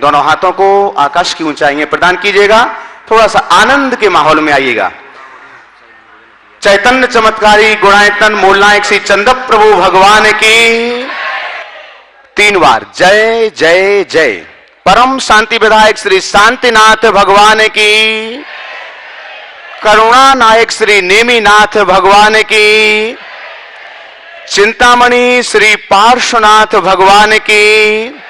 दोनों हाथों को आकाश की ऊंचाई में प्रदान कीजिएगा। थोड़ा सा आनंद के माहौल में आइएगा। चैतन्य चमत्कारी गुणायतन मूल नायक श्री चंदप प्रभु भगवान की 3 बार जय जय जय। परम शांति विधायक श्री शांतिनाथ भगवान की, करुणा नायक श्री नेमीनाथ भगवान की, चिंतामणि श्री पार्श्वनाथ भगवान की,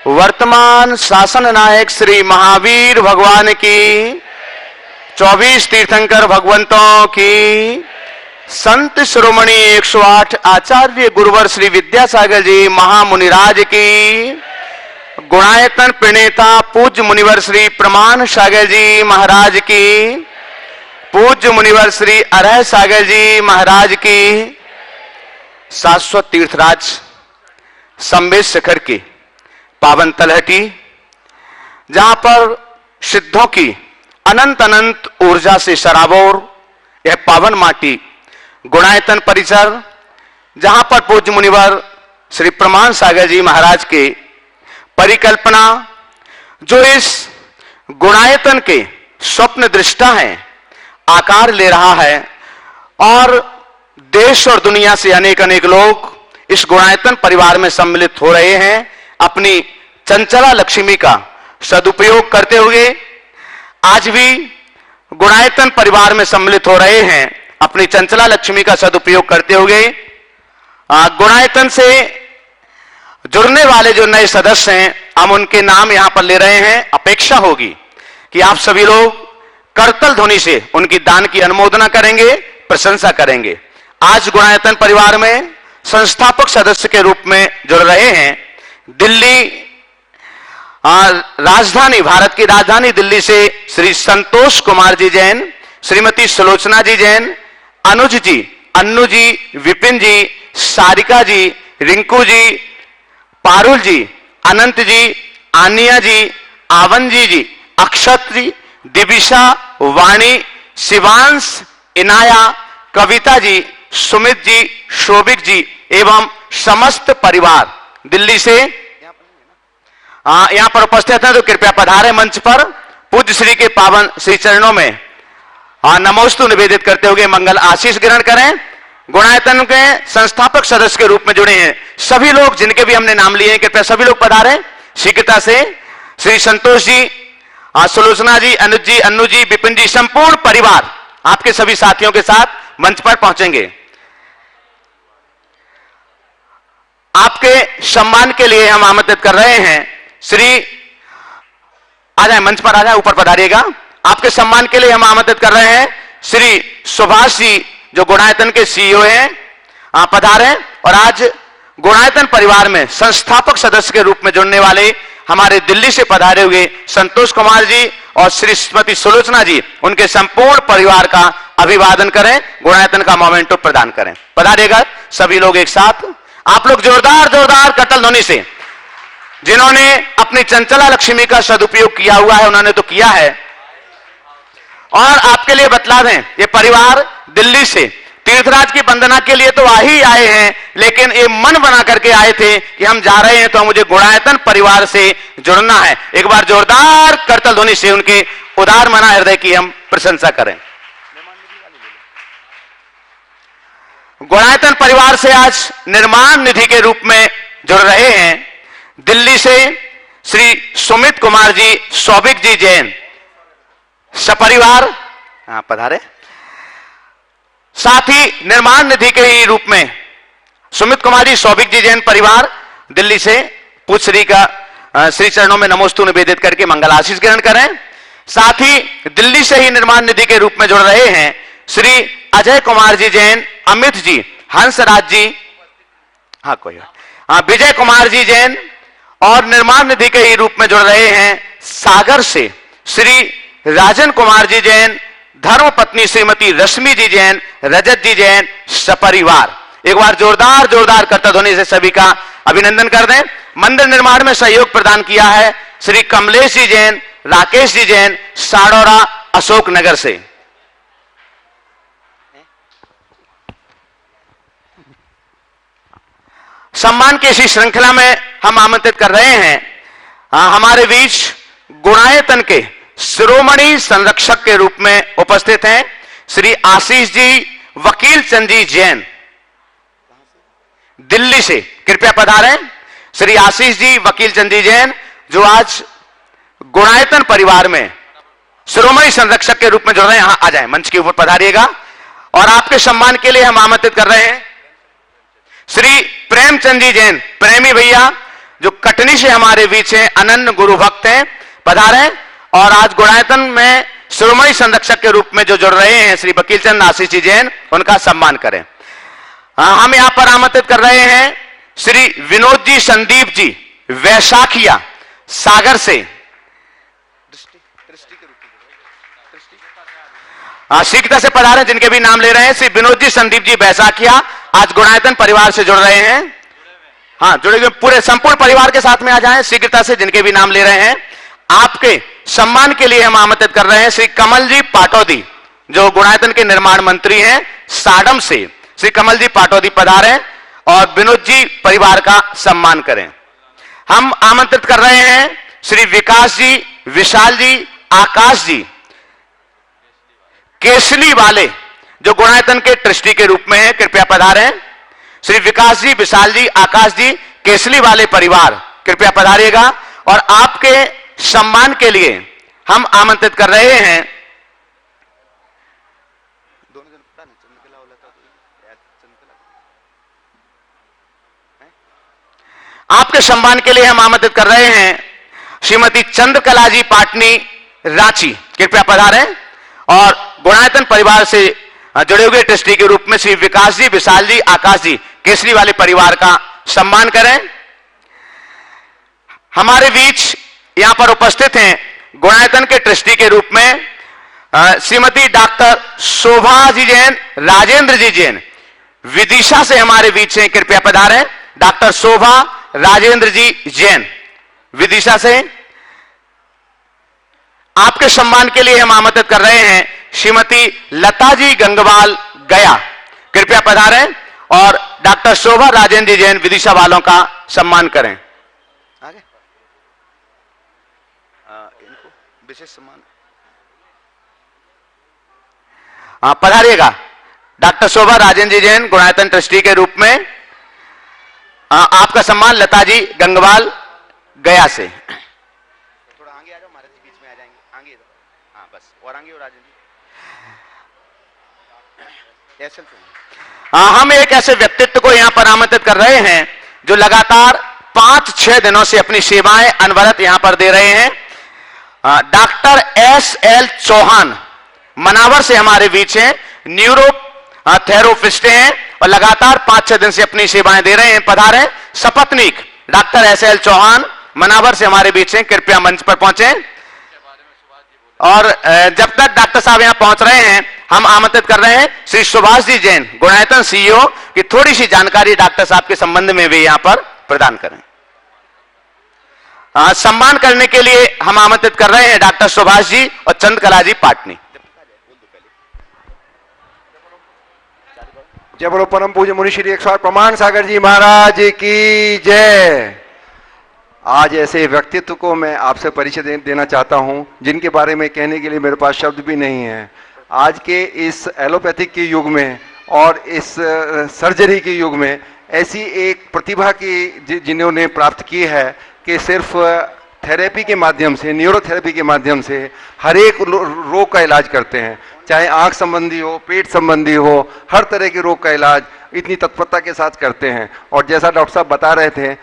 वर्तमान शासन नायक श्री महावीर भगवान की, 24 तीर्थंकर भगवंतों की, संत शिरोमणि 108 आचार्य गुरुवर श्री विद्यासागर जी महामुनिराज की, गुणायतन प्रणेता पूज्य मुनिवर श्री प्रमाण सागर जी महाराज की, पूज्य मुनिवर श्री अरह सागर जी महाराज की, शाश्वत तीर्थराज संवेद शिखर की पावन तलहटी, जहां पर सिद्धों की अनंत अनंत ऊर्जा से सराबोर यह पावन माटी गुणायतन परिसर, जहां पर पूज्य मुनिवर श्री प्रमाण सागर जी महाराज के परिकल्पना, जो इस गुणायतन के स्वप्न दृष्टा हैं, आकार ले रहा है और देश और दुनिया से अनेक अनेक लोग इस गुणायतन परिवार में सम्मिलित हो रहे हैं। अपनी चंचला लक्ष्मी का सदुपयोग करते हुए आज भी गुणायतन परिवार में सम्मिलित हो रहे हैं। अपनी चंचला लक्ष्मी का सदुपयोग करते हुए गुणायतन से जुड़ने वाले जो नए सदस्य हैं, हम उनके नाम यहां पर ले रहे हैं। अपेक्षा होगी कि आप सभी लोग करतल ध्वनि से उनकी दान की अनुमोदना करेंगे, प्रशंसा करेंगे। आज गुणायतन परिवार में संस्थापक सदस्य के रूप में जुड़ रहे हैं दिल्ली राजधानी, भारत की राजधानी दिल्ली से श्री संतोष कुमार जी जैन, श्रीमती सुलोचना जी जैन, अनुज जी, अन्नू जी, विपिन जी, सारिका जी, रिंकू जी, पारुल जी, अनंत जी, आनिया जी, आवन जी, अक्षत जी, दिविशा, वाणी, शिवांश, इनाया, कविता जी, सुमित जी, शोभिक जी एवं समस्त परिवार दिल्ली से यहां पर उपस्थित हैं, तो कृपया पधारे मंच पर। पूज्य श्री के पावन श्री चरणों में नमोस्तु निवेदित करते हुए मंगल आशीष ग्रहण करें। गुणायतन के संस्थापक सदस्य के रूप में जुड़े हैं सभी लोग, जिनके भी हमने नाम लिए हैं, कृपया सभी लोग पधारें शीघ्रता से। श्री संतोष जी, सुलोचना जी, अनुज जी, अन्नू जी, विपिन जी, संपूर्ण परिवार आपके सभी साथियों के साथ मंच पर पहुंचेंगे। आपके सम्मान के लिए हम आमंत्रित कर रहे हैं श्री, आ जाए मंच पर, आ जाए, ऊपर पधारिएगा। आपके सम्मान के लिए हम आमंत्रित कर रहे हैं श्री सुभाष जी, जो गुणायतन के सीईओ हैं, पधारें। और आज गुणायतन परिवार में संस्थापक सदस्य के रूप में जुड़ने वाले हमारे दिल्ली से पधारे हुए संतोष कुमार जी और श्रीमती सुलोचना जी, उनके संपूर्ण परिवार का अभिवादन करें, गुणायतन का मोमेंटो प्रदान करें। पधारिएगा सभी लोग एक साथ। आप लोग जोरदार जोरदार करतल ध्वनि से, जिन्होंने अपनी चंचला लक्ष्मी का सदुपयोग किया हुआ है उन्होंने तो किया है। और आपके लिए बतला दें, ये परिवार दिल्ली से तीर्थराज की वंदना के लिए तो आ ही आए हैं, लेकिन ये मन बना करके आए थे कि हम जा रहे हैं तो मुझे गुणायतन परिवार से जुड़ना है। एक बार जोरदार करतल ध्वनि से उनके उदार मना हृदय की हम प्रशंसा करें। गुणायतन परिवार से आज निर्माण निधि के रूप में जुड़ रहे हैं दिल्ली से श्री सुमित कुमार जी, सौभिक जी जैन, सपरिवार पधारे। साथ ही निर्माण निधि के ही रूप में सुमित कुमार जी, सौभिक जी जैन परिवार दिल्ली से पूज्य श्री का श्री चरणों में नमोस्तु निवेदित करके मंगल आशीष ग्रहण करें। साथ ही दिल्ली से ही निर्माण निधि के रूप में जुड़ रहे हैं श्री अजय कुमार जी जैन, अमित जी, हंसराज जी, विजय कुमार जी जैन, और निर्माण निधि के ही रूप में जुड़ रहे हैं सागर से श्री राजन कुमार जी जैन, धर्म पत्नी श्रीमती रश्मि जी जैन, रजत जी जैन, सपरिवार। एक बार जोरदार जोरदार करतल ध्वनि से सभी का अभिनंदन कर दें। मंदिर निर्माण में सहयोग प्रदान किया है श्री कमलेश जी जैन, राकेश जी जैन, साड़ौरा, अशोक नगर से। सम्मान की इसी श्रृंखला में हम आमंत्रित कर रहे हैं हमारे बीच गुणायतन के शिरोमणि संरक्षक के रूप में उपस्थित हैं श्री आशीष जी वकील चंद जी जैन, दिल्ली से कृपया पधारें। श्री आशीष जी वकील चंद जी जैन जो आज गुणायतन परिवार में शिरोमणि संरक्षक के रूप में जुड़ रहे हैं, यहां आ जाएं, मंच के ऊपर पधारिएगा। और आपके सम्मान के लिए हम आमंत्रित कर रहे हैं श्री प्रेमचंद जी जैन, प्रेमी भैया जो कटनी से हमारे बीच हैं, अनन्य गुरु भक्त हैं, पधारें। और आज गुणायतन में शिरोमणि संरक्षक के रूप में जो जुड़ रहे हैं श्री वकील चंद आशीष जी जैन, उनका सम्मान करें। हम यहां पर आमंत्रित कर रहे हैं श्री विनोद जी संदीप जी वैशाखिया सागर से, शीघ्रता से पधारें जिनके भी नाम ले रहे हैं। श्री विनोद जी संदीप जी वैशाखिया आज गुणायतन परिवार से जुड़ रहे हैं। हाँ, जुड़े हुए पूरे संपूर्ण परिवार के साथ में आ जाएं शीघ्रता से जिनके भी नाम ले रहे हैं। आपके सम्मान के लिए हम आमंत्रित कर रहे हैं श्री कमल जी पाटौदी जो गुणायतन के निर्माण मंत्री हैं साडम से। श्री कमल जी पाटौदी पधारें और विनोद जी परिवार का सम्मान करें। हम आमंत्रित कर रहे हैं श्री विकास जी, विशाल जी, आकाश जी केसली वाले जो गुणायतन के ट्रस्टी के रूप में हैं, कृपया पधारें। श्री विकास जी, विशाल जी, आकाश जी केसली वाले परिवार कृपया पधारिएगा। और आपके सम्मान के लिए हम आमंत्रित कर रहे हैं आपके सम्मान के लिए हम आमंत्रित कर रहे हैं श्रीमती चंद्रकला जी पाटनी रांची, कृपया पधारें। और गुणायतन परिवार से जुड़े हुए ट्रस्टी के रूप में श्री विकास जी, विशाल जी, आकाश जी केसरी वाले परिवार का सम्मान करें। हमारे बीच यहां पर उपस्थित हैं गुणायतन के ट्रस्टी के रूप में श्रीमती डॉक्टर शोभा जी जैन, राजेंद्र जी जैन विदिशा से हमारे बीच हैं, कृपया पधारें। डॉक्टर शोभा राजेंद्र जी जैन विदिशा से। आपके सम्मान के लिए हम आमंत्रित कर रहे हैं श्रीमती लता जी गंगवाल गया, कृपया पधारें और डॉक्टर शोभा राजेंद्र जी जैन विदिशा वालों का सम्मान करें। आगे इनको विशेष सम्मान पधारिएगा। डॉक्टर शोभा राजेंद्र जी जैन गुणायतन ट्रस्टी के रूप में आपका सम्मान लता जी गंगवाल गया से। थोड़ा आगे आ जाओ, महाराज जी बीच में आ जाएंगे, आगे हाँ बस, और आगे हो राजेंद्र जी। हम एक ऐसे व्यक्तित्व को यहां पर आमंत्रित कर रहे हैं जो लगातार 5-6 दिनों से अपनी सेवाएं अनवरत यहां पर दे रहे हैं। डॉक्टर SL चौहान मनावर से हमारे बीच हैं, न्यूरो थेरोपिस्ट हैं और लगातार 5-6 दिन से अपनी सेवाएं दे रहे हैं। पधारें सपत्नीक डॉक्टर SL चौहान मनावर से हमारे बीच हैं, कृपया मंच पर पहुंचे। और जब तक डॉक्टर साहब यहां पहुंच रहे हैं हम आमंत्रित कर रहे हैं श्री सुभाष जी जैन गुणायतन CEO की थोड़ी सी जानकारी डॉक्टर साहब के संबंध में भी यहां पर प्रदान करें। सम्मान करने के लिए हम आमंत्रित कर रहे हैं डॉक्टर सुभाष जी और चंद्रकला जी पाटनी। जय बोलो परम पूज्य मुनि श्री 108 प्रमाण सागर जी महाराज की जय। आज ऐसे व्यक्तित्व को मैं आपसे परिचय देना चाहता हूं जिनके बारे में कहने के लिए मेरे पास शब्द भी नहीं है। आज के इस एलोपैथिक के युग में और इस सर्जरी के युग में ऐसी एक प्रतिभा की जिन्होंने प्राप्त की है कि सिर्फ थेरेपी के माध्यम से, न्यूरोथेरेपी के माध्यम से हर एक रोग का इलाज करते हैं, चाहे आंख संबंधी हो, पेट संबंधी हो, हर तरह के रोग का इलाज इतनी तत्परता के साथ करते हैं। और जैसा डॉक्टर साहब बता रहे थे,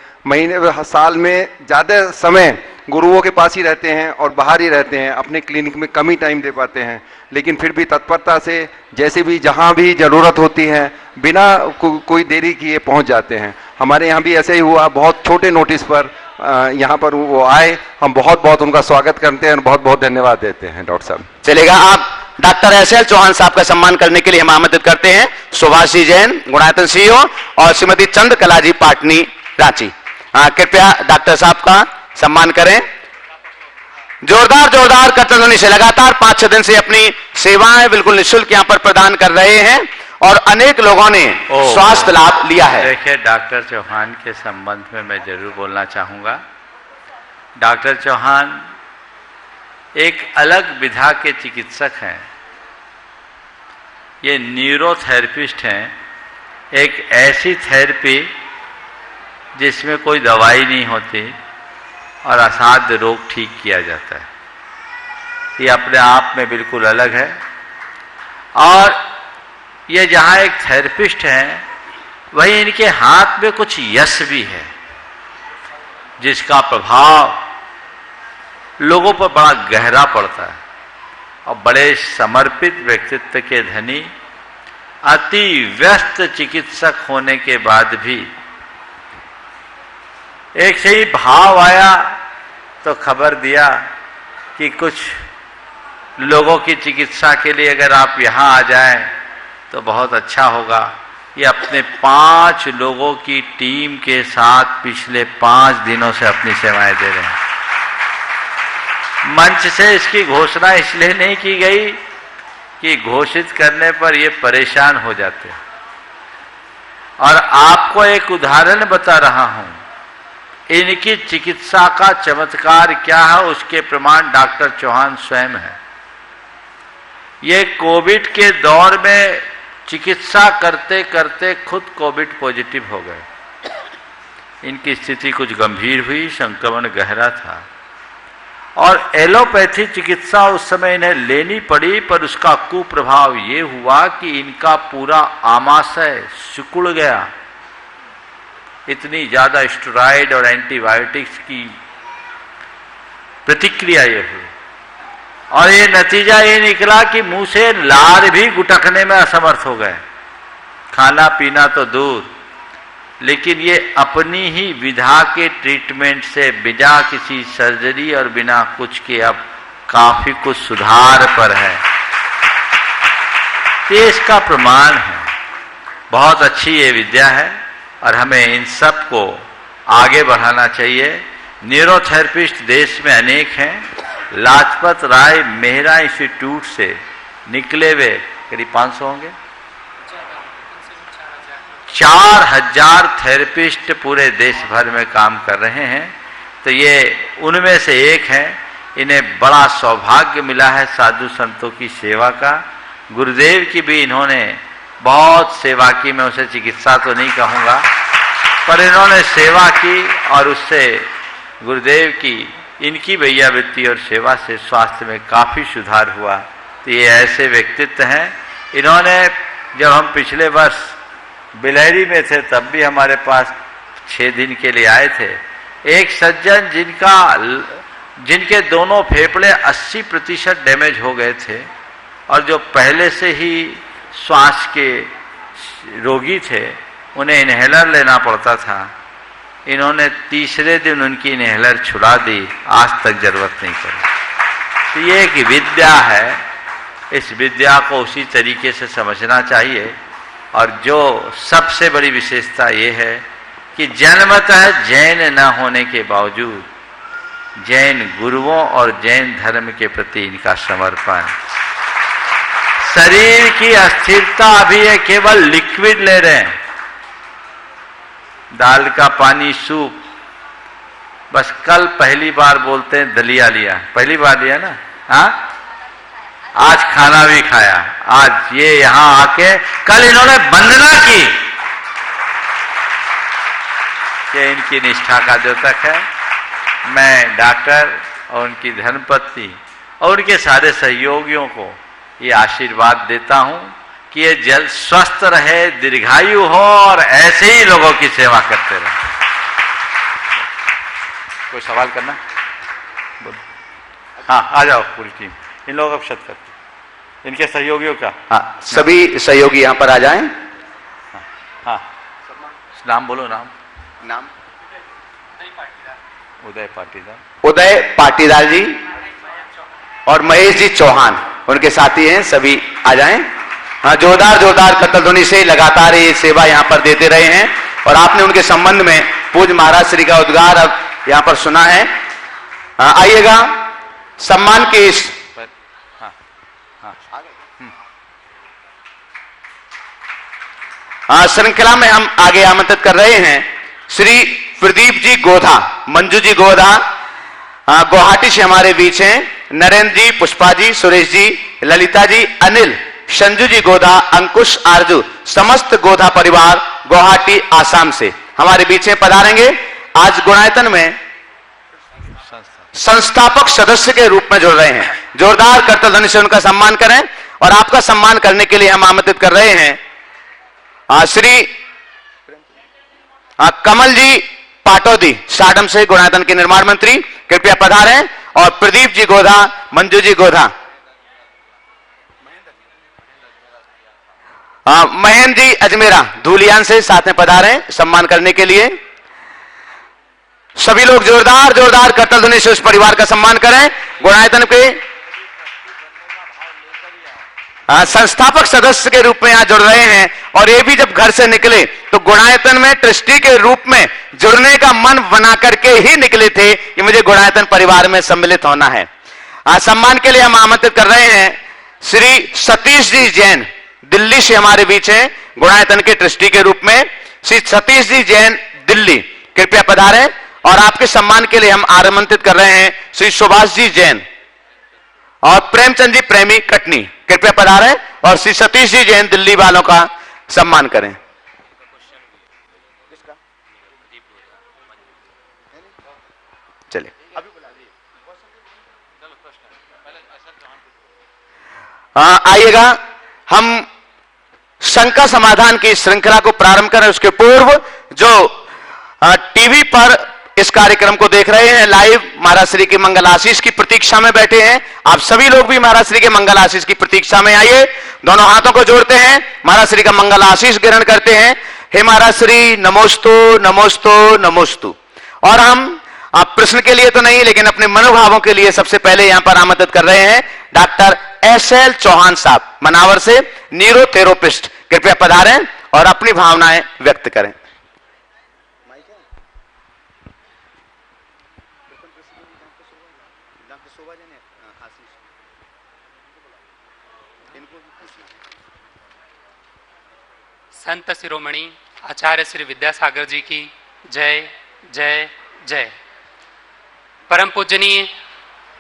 साल में ज़्यादा समय गुरुओं के पास ही रहते हैं और बाहर ही रहते हैं, अपने क्लिनिक में कम ही टाइम दे पाते हैं, लेकिन फिर भी तत्परता से जैसे भी जहाँ भी ज़रूरत होती है बिना कोई देरी किए पहुँच जाते हैं। हमारे यहाँ भी ऐसे ही हुआ, बहुत छोटे नोटिस पर यहाँ पर वो आए, हम बहुत बहुत उनका स्वागत करते हैं और बहुत बहुत धन्यवाद देते हैं। डॉक्टर साहब चलेगा। आप डॉक्टर SL चौहान साहब का सम्मान करने के लिए हम आमंत्रित करते हैं सुभाष जी जैन गुणायतन CEO और श्रीमती चंद्रकला जी पाटनी रांची। कृपया डॉक्टर साहब का सम्मान करें। जोरदार जोरदार कर्तव्य से लगातार 5-6 दिन से अपनी सेवाएं बिल्कुल निःशुल्क यहाँ पर प्रदान कर रहे हैं और अनेक लोगों ने स्वास्थ्य लाभ लिया है। देखिए, डॉक्टर चौहान के संबंध में मैं जरूर बोलना चाहूंगा। डॉक्टर चौहान एक अलग विधा के चिकित्सक हैं। ये न्यूरोथेरेपिस्ट हैं। एक ऐसी थेरेपी जिसमें कोई दवाई नहीं होती और असाध्य रोग ठीक किया जाता है। ये अपने आप में बिल्कुल अलग है। और ये जहाँ एक थेरेपिस्ट हैं, वहीं इनके हाथ में कुछ यश भी है, जिसका प्रभाव लोगों पर बड़ा गहरा पड़ता है। और बड़े समर्पित व्यक्तित्व के धनी, अति व्यस्त चिकित्सक होने के बाद भी एक से ही भाव आया तो खबर दिया कि कुछ लोगों की चिकित्सा के लिए अगर आप यहाँ आ जाएं तो बहुत अच्छा होगा। ये अपने 5 लोगों की टीम के साथ पिछले 5 दिनों से अपनी सेवाएं दे रहे हैं। मंच से इसकी घोषणा इसलिए नहीं की गई कि घोषित करने पर ये परेशान हो जाते हैं। और आपको एक उदाहरण बता रहा हूं, इनकी चिकित्सा का चमत्कार क्या है उसके प्रमाण डॉक्टर चौहान स्वयं है। ये कोविड के दौर में चिकित्सा करते करते खुद कोविड पॉजिटिव हो गए। इनकी स्थिति कुछ गंभीर हुई, संक्रमण गहरा था और एलोपैथी चिकित्सा उस समय इन्हें लेनी पड़ी, पर उसका कुप्रभाव ये हुआ कि इनका पूरा आमाशय सिकुड़ गया। इतनी ज्यादा स्टेरॉइड और एंटीबायोटिक्स की प्रतिक्रिया ये हुई और ये नतीजा ये निकला कि मुंह से लार भी गुटकने में असमर्थ हो गए। खाना पीना तो दूर, लेकिन ये अपनी ही विधा के ट्रीटमेंट से बिना किसी सर्जरी और बिना कुछ के अब काफी कुछ सुधार पर है। ये इसका प्रमाण है। बहुत अच्छी ये विद्या है और हमें इन सब को आगे बढ़ाना चाहिए। न्यूरोथेरेपिस्ट देश में अनेक हैं। लाजपत राय मेहरा इंस्टीट्यूट से निकले हुए करीब 500 होंगे, 4000 थेरेपिस्ट पूरे देश भर में काम कर रहे हैं। तो ये उनमें से एक है। इन्हें बड़ा सौभाग्य मिला है साधु संतों की सेवा का। गुरुदेव की भी इन्होंने बहुत सेवा की। मैं उसे चिकित्सा तो नहीं कहूँगा, पर इन्होंने सेवा की और उससे गुरुदेव की इनकी वैयावृत्ति और सेवा से स्वास्थ्य में काफ़ी सुधार हुआ। तो ये ऐसे व्यक्तित्व हैं। इन्होंने, जब हम पिछले वर्ष बिलहरी में थे तब भी हमारे पास 6 दिन के लिए आए थे। एक सज्जन जिनके दोनों फेफड़े 80% डैमेज हो गए थे और जो पहले से ही श्वास के रोगी थे, उन्हें इन्हेलर लेना पड़ता था। इन्होंने तीसरे दिन उनकी इन्हेलर छुड़ा दी, आज तक जरूरत नहीं पड़ी। तो ये एक विद्या है। इस विद्या को उसी तरीके से समझना चाहिए। और जो सबसे बड़ी विशेषता ये है कि जन्मतः जैन न होने के बावजूद जैन गुरुओं और जैन धर्म के प्रति इनका समर्पण। शरीर की अस्थिरता अभी ये केवल लिक्विड ले रहे हैं, दाल का पानी, सूप। बस कल पहली बार बोलते हैं दलिया लिया, पहली बार लिया ना। हाँ, आज खाना भी खाया। आज ये यहां आके कल इन्होंने वंदना की। ये इनकी निष्ठा का द्योतक है। मैं डॉक्टर और उनकी धर्मपत्नी और उनके सारे सहयोगियों को ये आशीर्वाद देता हूं कि ये जल्द स्वस्थ रहे, दीर्घायु हो और ऐसे ही लोगों की सेवा करते रहे। कोई सवाल करना? बोलो। हाँ, आ जाओ पूरी टीम। इन लोगों का शत करते, इनके सहयोगियों का। हाँ, सभी सहयोगी यहाँ पर आ जाएं। हाँ, नाम बोलो। नाम उदय पाटीदार। उदय पाटीदार जी और महेश जी चौहान उनके साथी हैं। सभी आ जाएं। हाँ, जोरदार कतध्वनि से लगातार ये सेवा यहाँ पर देते रहे हैं और आपने उनके संबंध में पूज्य महाराज श्री का उद्गार अब यहाँ पर सुना है। आइएगा सम्मान के इस श्रृंखला में हम आगे आमंत्रित कर रहे हैं श्री प्रदीप जी गोधा, मंजू जी गोधा, गुवाहाटी से हमारे बीच हैं नरेंद्र जी, पुष्पा जी, सुरेश जी, ललिता जी, अनिल, संजू जी गोधा, अंकुश, आरजू, समस्त गोधा परिवार गुवाहाटी आसाम से हमारे बीच में पधारेंगे। आज गुणायतन में संस्थापक सदस्य के रूप में जुड़ रहे हैं। जोरदार करतल ध्वनि से उनका सम्मान करें। और आपका सम्मान करने के लिए हम आमंत्रित कर रहे हैं श्री कमल जी पाटौदी, साडम से गुणायतन के निर्माण मंत्री, कृपया पधारें। और प्रदीप जी गोधा, मंजू जी गोधा, महेंद्र जी अजमेरा धूलियान से साथ में पधारें सम्मान करने के लिए। सभी लोग जोरदार जोरदार करतल ध्वनि से उस परिवार का सम्मान करें। गुणायतन के संस्थापक सदस्य के रूप में यहां जुड़ रहे हैं। और ये भी जब घर से निकले तो गुणायतन में ट्रस्टी के रूप में जुड़ने का मन बना करके ही निकले थे कि मुझे गुणायतन परिवार में सम्मिलित होना है। सम्मान के लिए हम आमंत्रित कर रहे हैं श्री सतीश जी जैन, दिल्ली से हमारे बीच हैं गुणायतन के ट्रस्टी के रूप में। श्री सतीश जी जैन, दिल्ली, कृपया पधारें। और आपके सम्मान के लिए हम आमंत्रित कर रहे हैं श्री सुभाष जी जैन और प्रेमचंद जी प्रेमी, कटनी, कृपया पधारें। और श्री सतीश जी जैन, दिल्ली वालों का सम्मान करें। चलिए आइएगा, हम शंका समाधान की श्रृंखला को प्रारंभ करें। उसके पूर्व जो टीवी पर इस कार्यक्रम को देख रहे हैं लाइव, महाराज श्री के मंगल आशीष की प्रतीक्षा में बैठे हैं, आप सभी लोग भी महाराज श्री के मंगल आशीष की प्रतीक्षा में आइए। दोनों हाथों को जोड़ते हैं, महाराज श्री का मंगल आशीष ग्रहण करते हैं। हे महाराज श्री, नमोस्तु नमोस्तु नमोस्तु। और हम आप प्रश्न के लिए तो नहीं, लेकिन अपने मनोभावों के लिए सबसे पहले यहां पर आमंत्रित कर रहे हैं डॉक्टर एस.एल. चौहान साहब, मनावर से, न्यूरोथेरेपिस्ट, कृपया पधारें और अपनी भावनाएं व्यक्त करें। संत शिरोमणि आचार्य श्री विद्यासागर जी की जय जय जय। परम पूजनीय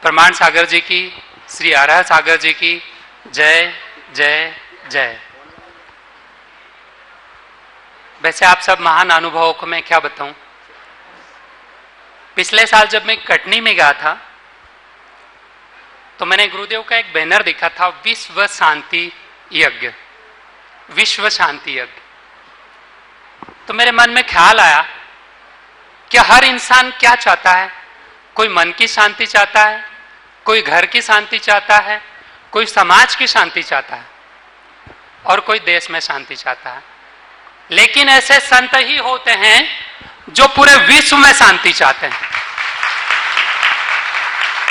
प्रमाण सागर जी की, श्री आराह सागर जी की जय जय जय। वैसे आप सब महान अनुभवों को मैं क्या बताऊं। पिछले साल जब मैं कटनी में गया था तो मैंने गुरुदेव का एक बैनर देखा था, विश्व शांति यज्ञ, विश्व शांति यज्ञ। तो मेरे मन में ख्याल आया कि हर इंसान क्या चाहता है। कोई मन की शांति चाहता है, कोई घर की शांति चाहता है, कोई समाज की शांति चाहता है और कोई देश में शांति चाहता है। लेकिन ऐसे संत ही होते हैं जो पूरे विश्व में शांति चाहते हैं।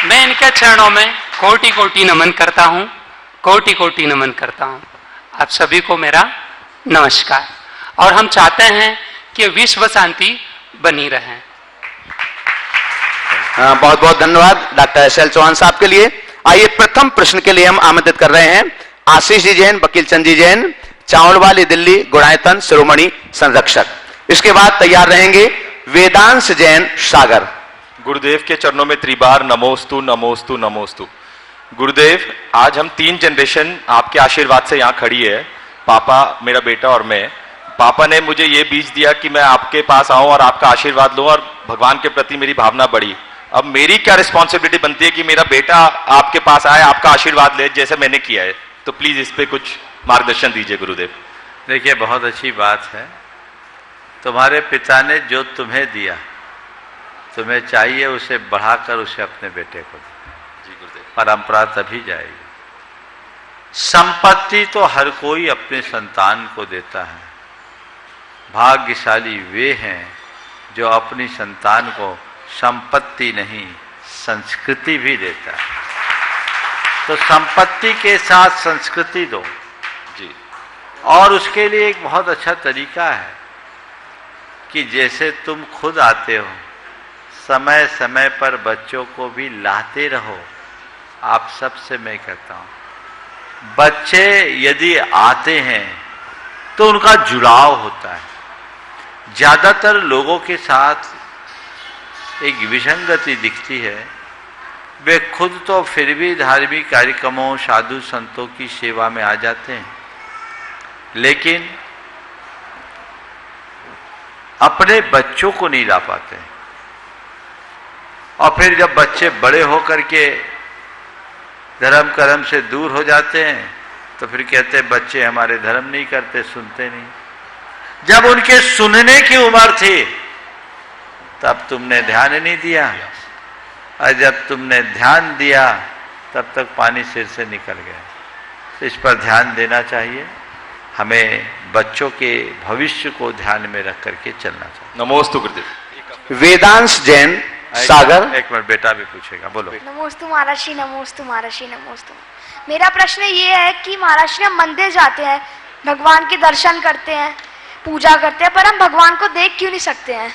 मैं इनके चरणों में कोटि कोटि नमन करता हूं, कोटि कोटि नमन करता हूं। आप सभी को मेरा नमस्कार। और हम चाहते हैं कि विश्व शांति बनी रहे। बहुत बहुत धन्यवाद डॉक्टर एस.एल. चौहान साहब के लिए। आइए प्रथम प्रश्न के लिए हम आमंत्रित कर रहे हैं आशीष जी जैन, वकील चंद जी जैन, चावड़वाली, दिल्ली, गुणायतन शिरोमणि संरक्षक। इसके बाद तैयार रहेंगे वेदांश जैन, सागर। गुरुदेव के चरणों में त्रिबार नमोस्तु नमोस्तु नमोस्तु। गुरुदेव, आज हम 3 जनरेशन आपके आशीर्वाद से यहाँ खड़ी है, पापा, मेरा बेटा और मैं। पापा ने मुझे ये बीज दिया कि मैं आपके पास आऊं और आपका आशीर्वाद लूं और भगवान के प्रति मेरी भावना बढ़ी। अब मेरी क्या रिस्पॉन्सिबिलिटी बनती है कि मेरा बेटा आपके पास आए, आपका आशीर्वाद ले, जैसे मैंने किया है। तो प्लीज इस पे कुछ मार्गदर्शन दीजिए गुरुदेव। देखिए, बहुत अच्छी बात है। तुम्हारे पिता ने जो तुम्हें दिया, तुम्हें चाहिए उसे बढ़ाकर उसे अपने बेटे को दो। जी गुरुदेव। परंपरा तभी जाएगी। संपत्ति तो हर कोई अपने संतान को देता है। भाग्यशाली वे हैं जो अपनी संतान को संपत्ति नहीं, संस्कृति भी देता है। तो संपत्ति के साथ संस्कृति दो जी। और उसके लिए एक बहुत अच्छा तरीका है कि जैसे तुम खुद आते हो, समय समय पर बच्चों को भी लाते रहो। आप सबसे मैं कहता हूं, बच्चे यदि आते हैं तो उनका जुड़ाव होता है। ज्यादातर लोगों के साथ एक विसंगति दिखती है वे खुद तो फिर भी धार्मिक कार्यक्रमों, साधु संतों की सेवा में आ जाते हैं, लेकिन अपने बच्चों को नहीं ला पाते। और फिर जब बच्चे बड़े होकर के धर्म कर्म से दूर हो जाते हैं तो फिर कहते हैं बच्चे हमारे धर्म नहीं करते, सुनते नहीं। जब उनके सुनने की उम्र थी तब तुमने ध्यान नहीं दिया, और जब तुमने ध्यान दिया तब तक पानी सिर से निकल गया। तो इस पर ध्यान देना चाहिए, हमें बच्चों के भविष्य को ध्यान में रख करके चलना चाहिए। नमोस्तु गुरुदेव। वेदांश जैन सागर। एक मिनट, बेटा भी पूछेगा, बोलो। नमोस्तु महाराज, नमोस्तु महाराज, नमोस्तु। मेरा प्रश्न ये है कि महाराज हम मंदिर जाते हैं, भगवान के दर्शन करते हैं, पूजा करते हैं, पर हम भगवान को देख क्यों नहीं सकते हैं?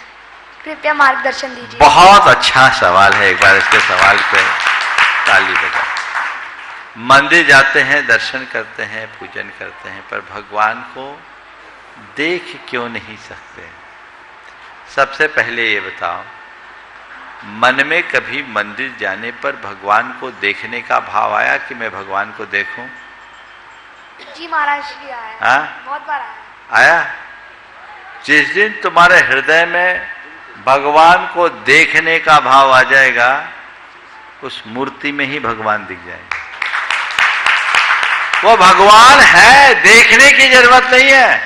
कृपया मार्गदर्शन दीजिए। बहुत अच्छा सवाल है, एक बार इसके सवाल पे ताली बजा। मंदिर जाते हैं, दर्शन करते हैं, पूजन करते हैं, पर भगवान को देख क्यों नहीं सकते? सबसे पहले ये बताओ, मन में कभी मंदिर जाने पर भगवान को देखने का भाव आया कि मैं भगवान को देखूं? जी महाराज जी आया। हाँ? बहुत बार आया। आया? जिस दिन तुम्हारे हृदय में भगवान को देखने का भाव आ जाएगा, उस मूर्ति में ही भगवान दिख जाएंगे। वो भगवान है, देखने की जरूरत नहीं है,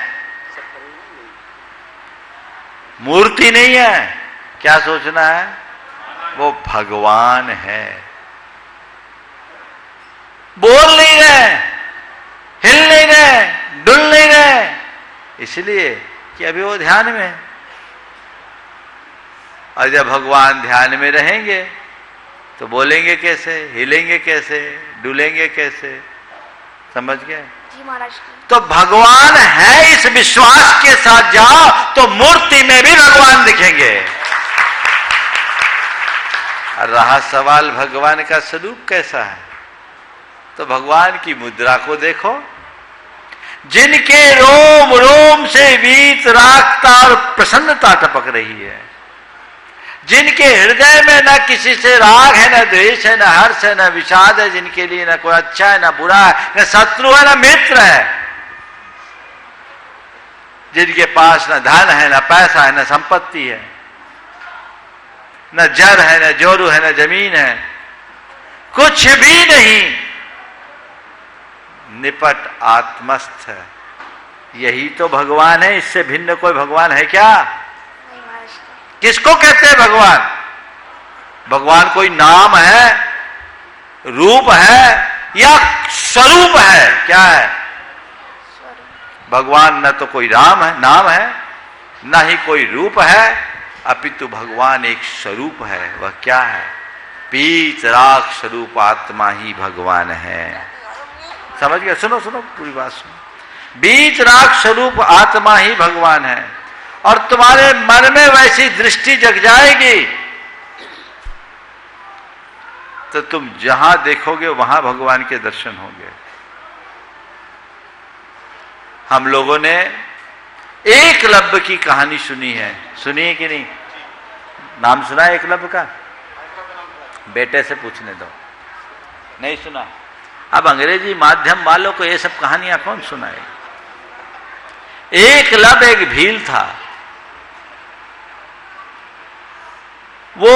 मूर्ति नहीं है। क्या सोचना है? वो भगवान है। बोल नहीं रहे, हिल नहीं रहे, डुल नहीं रहे, इसलिए कि अभी वो ध्यान में है। और जब भगवान ध्यान में रहेंगे तो बोलेंगे कैसे, हिलेंगे कैसे, डुलेंगे कैसे? समझ गए? जी महाराज। तो भगवान है इस विश्वास के साथ जाओ तो मूर्ति में भी भगवान दिखेंगे। और रहा सवाल भगवान का स्वरूप कैसा है, तो भगवान की मुद्रा को देखो। जिनके रोम रोम से वीतरागता और प्रसन्नता टपक रही है, जिनके हृदय में न किसी से राग है, न द्वेष है, न हर्ष है, न विषाद है, जिनके लिए न कोई अच्छा है, न बुरा है, न शत्रु है, न मित्र है, जिनके पास न धन है, न पैसा है, न संपत्ति है, न जर है, न जोरू है, न जमीन है, कुछ भी नहीं, निपट आत्मस्थ है, यही तो भगवान है। इससे भिन्न कोई भगवान है क्या? नहीं महाराज। किसको कहते हैं भगवान? भगवान कोई नाम है, रूप है, या स्वरूप है? क्या है भगवान? न तो कोई नाम है, न ही कोई रूप है, अपितु भगवान एक स्वरूप है। वह क्या है? वीतराग स्वरूप आत्मा ही भगवान है। समझ गया? सुनो सुनो, पूरी बात सुनो। वीतराग स्वरूप आत्मा ही भगवान है। और तुम्हारे मन में वैसी दृष्टि जग जाएगी तो तुम जहां देखोगे वहां भगवान के दर्शन होंगे। हम लोगों ने एकलव्य की कहानी सुनी है, सुनी है कि नहीं? नाम सुना है एकलव्य का? बेटे से पूछने दो, नहीं सुना? अब अंग्रेजी माध्यम वालों को ये सब कहानियां कौन सुनाएगी? एकलव्य एक भील था, वो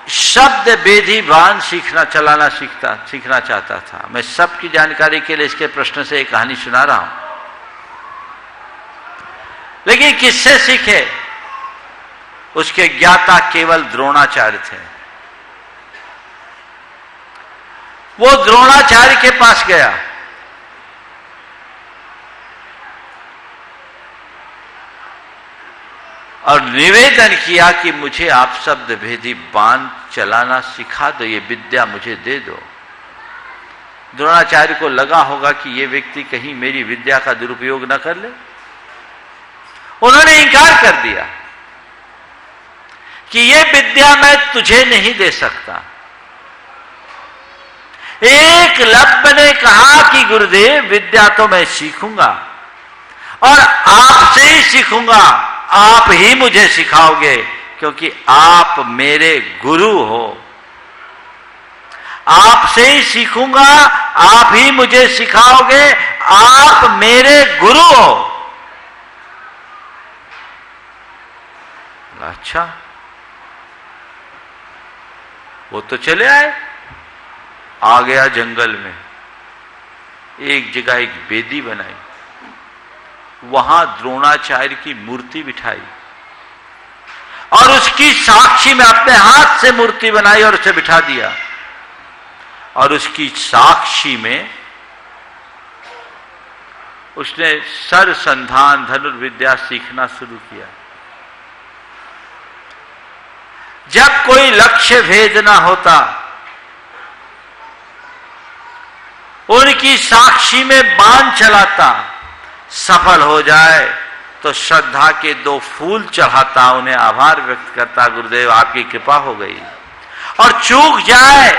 शब्द वेदी बाण चलाना सीखना चाहता था। मैं सबकी जानकारी के लिए इसके प्रश्न से एक कहानी सुना रहा हूं। लेकिन किससे सीखे? उसके ज्ञाता केवल द्रोणाचार्य थे। वो द्रोणाचार्य के पास गया, और निवेदन किया कि मुझे आप शब्द भेदी बाण चलाना सिखा दो, ये विद्या मुझे दे दो। द्रोणाचार्य को लगा होगा कि ये व्यक्ति कहीं मेरी विद्या का दुरुपयोग न कर ले। उन्होंने इंकार कर दिया कि ये विद्या मैं तुझे नहीं दे सकता। एकलव्य ने कहा कि गुरुदेव विद्या तो मैं सीखूंगा और आपसे ही सीखूंगा, आप ही मुझे सिखाओगे क्योंकि आप मेरे गुरु हो। आपसे ही सीखूंगा, आप ही मुझे सिखाओगे, आप मेरे गुरु हो। अच्छा, वो तो चले आए, आ गया जंगल में, एक जगह एक बेदी बनाई, वहां द्रोणाचार्य की मूर्ति बिठाई और उसकी साक्षी में अपने हाथ से मूर्ति बनाई और उसे बिठा दिया और उसकी साक्षी में उसने सरसंधान धनुर्विद्या सीखना शुरू किया। जब कोई लक्ष्य भेद ना होता, उनकी साक्षी में बाण चलाता, सफल हो जाए तो श्रद्धा के 2 फूल चढ़ाता, उन्हें आभार व्यक्त करता, गुरुदेव आपकी कृपा हो गई। और चूक जाए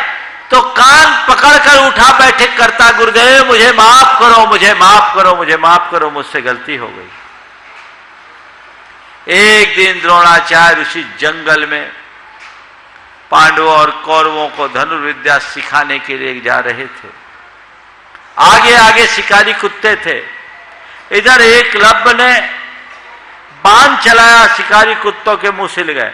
तो कान पकड़कर उठा बैठे करता, गुरुदेव मुझे माफ करो, मुझे माफ करो, मुझे माफ करो, मुझसे गलती हो गई। एक दिन द्रोणाचार्य उसी जंगल में पांडवों और कौरवों को धनुर्विद्या सिखाने के लिए जा रहे थे। आगे आगे शिकारी कुत्ते थे, इधर एकलव्य ने बाण चलाया, शिकारी कुत्तों के मुंह सिल गए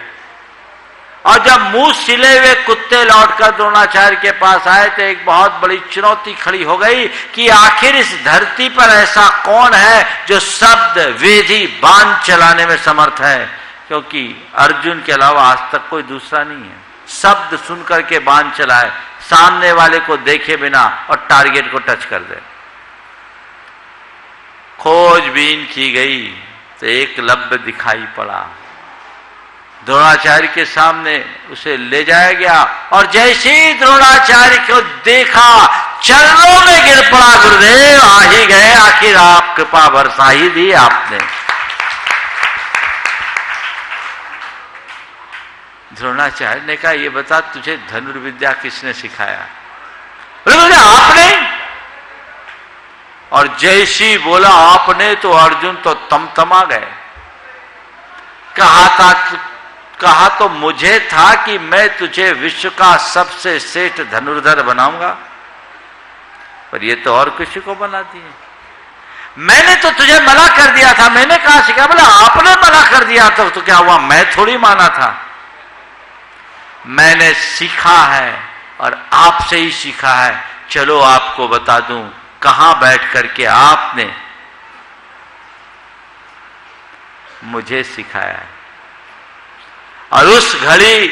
और जब मुंह सिले हुए कुत्ते लौटकर द्रोणाचार्य के पास आए तो एक बहुत बड़ी चुनौती खड़ी हो गई कि आखिर इस धरती पर ऐसा कौन है जो शब्द वेदी बाण चलाने में समर्थ है, क्योंकि अर्जुन के अलावा आज तक कोई दूसरा नहीं है। शब्द सुनकर के बाण चलाए, सामने वाले को देखे बिना और टारगेट को टच कर दे। खोजबीन की गई तो एकलव्य दिखाई पड़ा, द्रोणाचार्य के सामने उसे ले जाया गया और जैसे ही द्रोणाचार्य को देखा चरणों में गिर पड़ा, गुरुदेव आ ही गए, आखिर आप कृपा बरसा ही दी आपने। द्रोणाचार्य ने कहा, ये बता तुझे धनुर्विद्या किसने सिखाया? बोले आपने। और जैसी बोला आपने तो अर्जुन तो तमतमा गए। कहा तो मुझे था कि मैं तुझे विश्व का सबसे श्रेष्ठ धनुर्धर बनाऊंगा, पर ये तो और किसी को बना दिए। मैंने तो तुझे मना कर दिया था, मैंने कहा सिखा? बोला आपने मना कर दिया तो क्या हुआ, मैं थोड़ी माना था। मैंने सीखा है और आपसे ही सीखा है। चलो आपको बता दूं कहां बैठ करके आपने मुझे सिखाया है। और उस घड़ी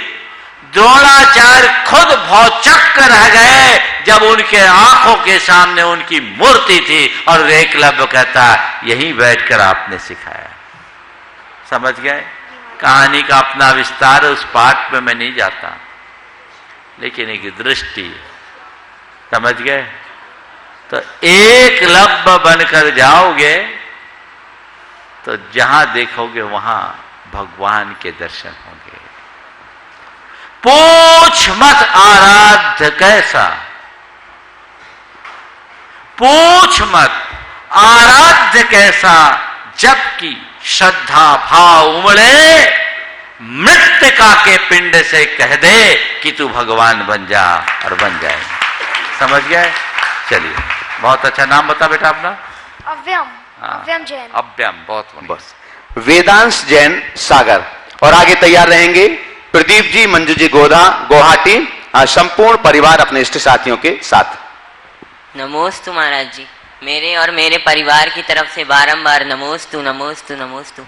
द्रोणाचार्य खुद भौचक्क रह गए जब उनके आंखों के सामने उनकी मूर्ति थी और एकलव्य कहता, यहीं बैठकर आपने सिखाया। समझ गए? कहानी का अपना विस्तार, उस पाठ में मैं नहीं जाता, लेकिन एक दृष्टि, समझ गए? तो एकलव्य बनकर जाओगे तो जहां देखोगे वहां भगवान के दर्शन होंगे। पूछ मत आराध्य कैसा, पूछ मत आराध्य कैसा, जबकि श्रद्धा भाव उमड़े, मृत्तिका के पिंड से कह दे कि तू भगवान बन जा, और बन जाए। समझ गए? चलिए, बहुत अच्छा। नाम बता बेटा अपना। अव्यम। अव्यम जैन। अव्यम, बहुत बढ़िया। बस। वेदांश जैन सागर। और आगे तैयार रहेंगे प्रदीप जी, मंजू जी गोधा गुवाहाटी, संपूर्ण परिवार अपने इष्ट साथियों के साथ। नमोस्तु महाराज जी, मेरे और मेरे परिवार की तरफ से बारंबार नमोस्तु नमोस्तु नमोस्तु।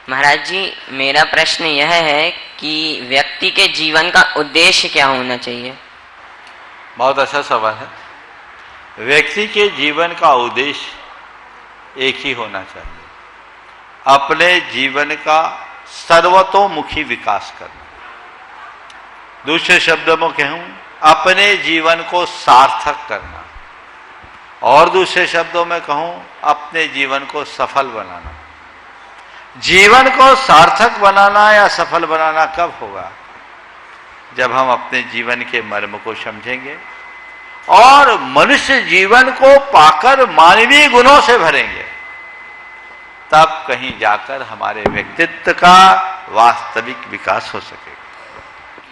महाराज जी, मेरा प्रश्न यह है कि व्यक्ति के जीवन का उद्देश्य क्या होना चाहिए? बहुत अच्छा सवाल है। व्यक्ति के जीवन का उद्देश्य एक ही होना चाहिए, अपने जीवन का सर्वतोमुखी विकास करना। दूसरे शब्दों में कहूं, अपने जीवन को सार्थक करना, और दूसरे शब्दों में कहूं, अपने जीवन को सफल बनाना। जीवन को सार्थक बनाना या सफल बनाना कब होगा? जब हम अपने जीवन के मर्म को समझेंगे और मनुष्य जीवन को पाकर मानवीय गुणों से भरेंगे, तब कहीं जाकर हमारे व्यक्तित्व का वास्तविक विकास हो सकेगा।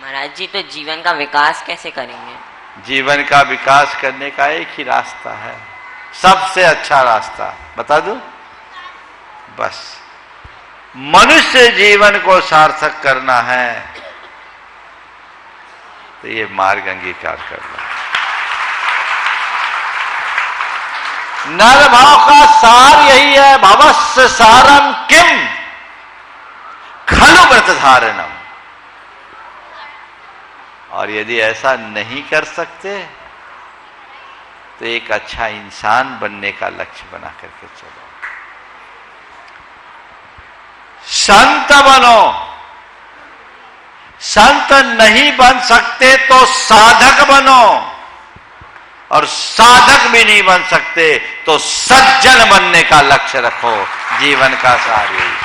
महाराज जी, तो जीवन का विकास कैसे करेंगे? जीवन का विकास करने का एक ही रास्ता है, सबसे अच्छा रास्ता बता दूं? बस मनुष्य जीवन को सार्थक करना है तो ये मार्ग अंगीकार करना। नर भाव का सार यही है, भवस्य सारम किम खलु व्रत धारणम। और यदि ऐसा नहीं कर सकते तो एक अच्छा इंसान बनने का लक्ष्य बना करके चलो। संत बनो, संत नहीं बन सकते तो साधक बनो, और साधक भी नहीं बन सकते तो सज्जन बनने का लक्ष्य रखो। जीवन का सार यही।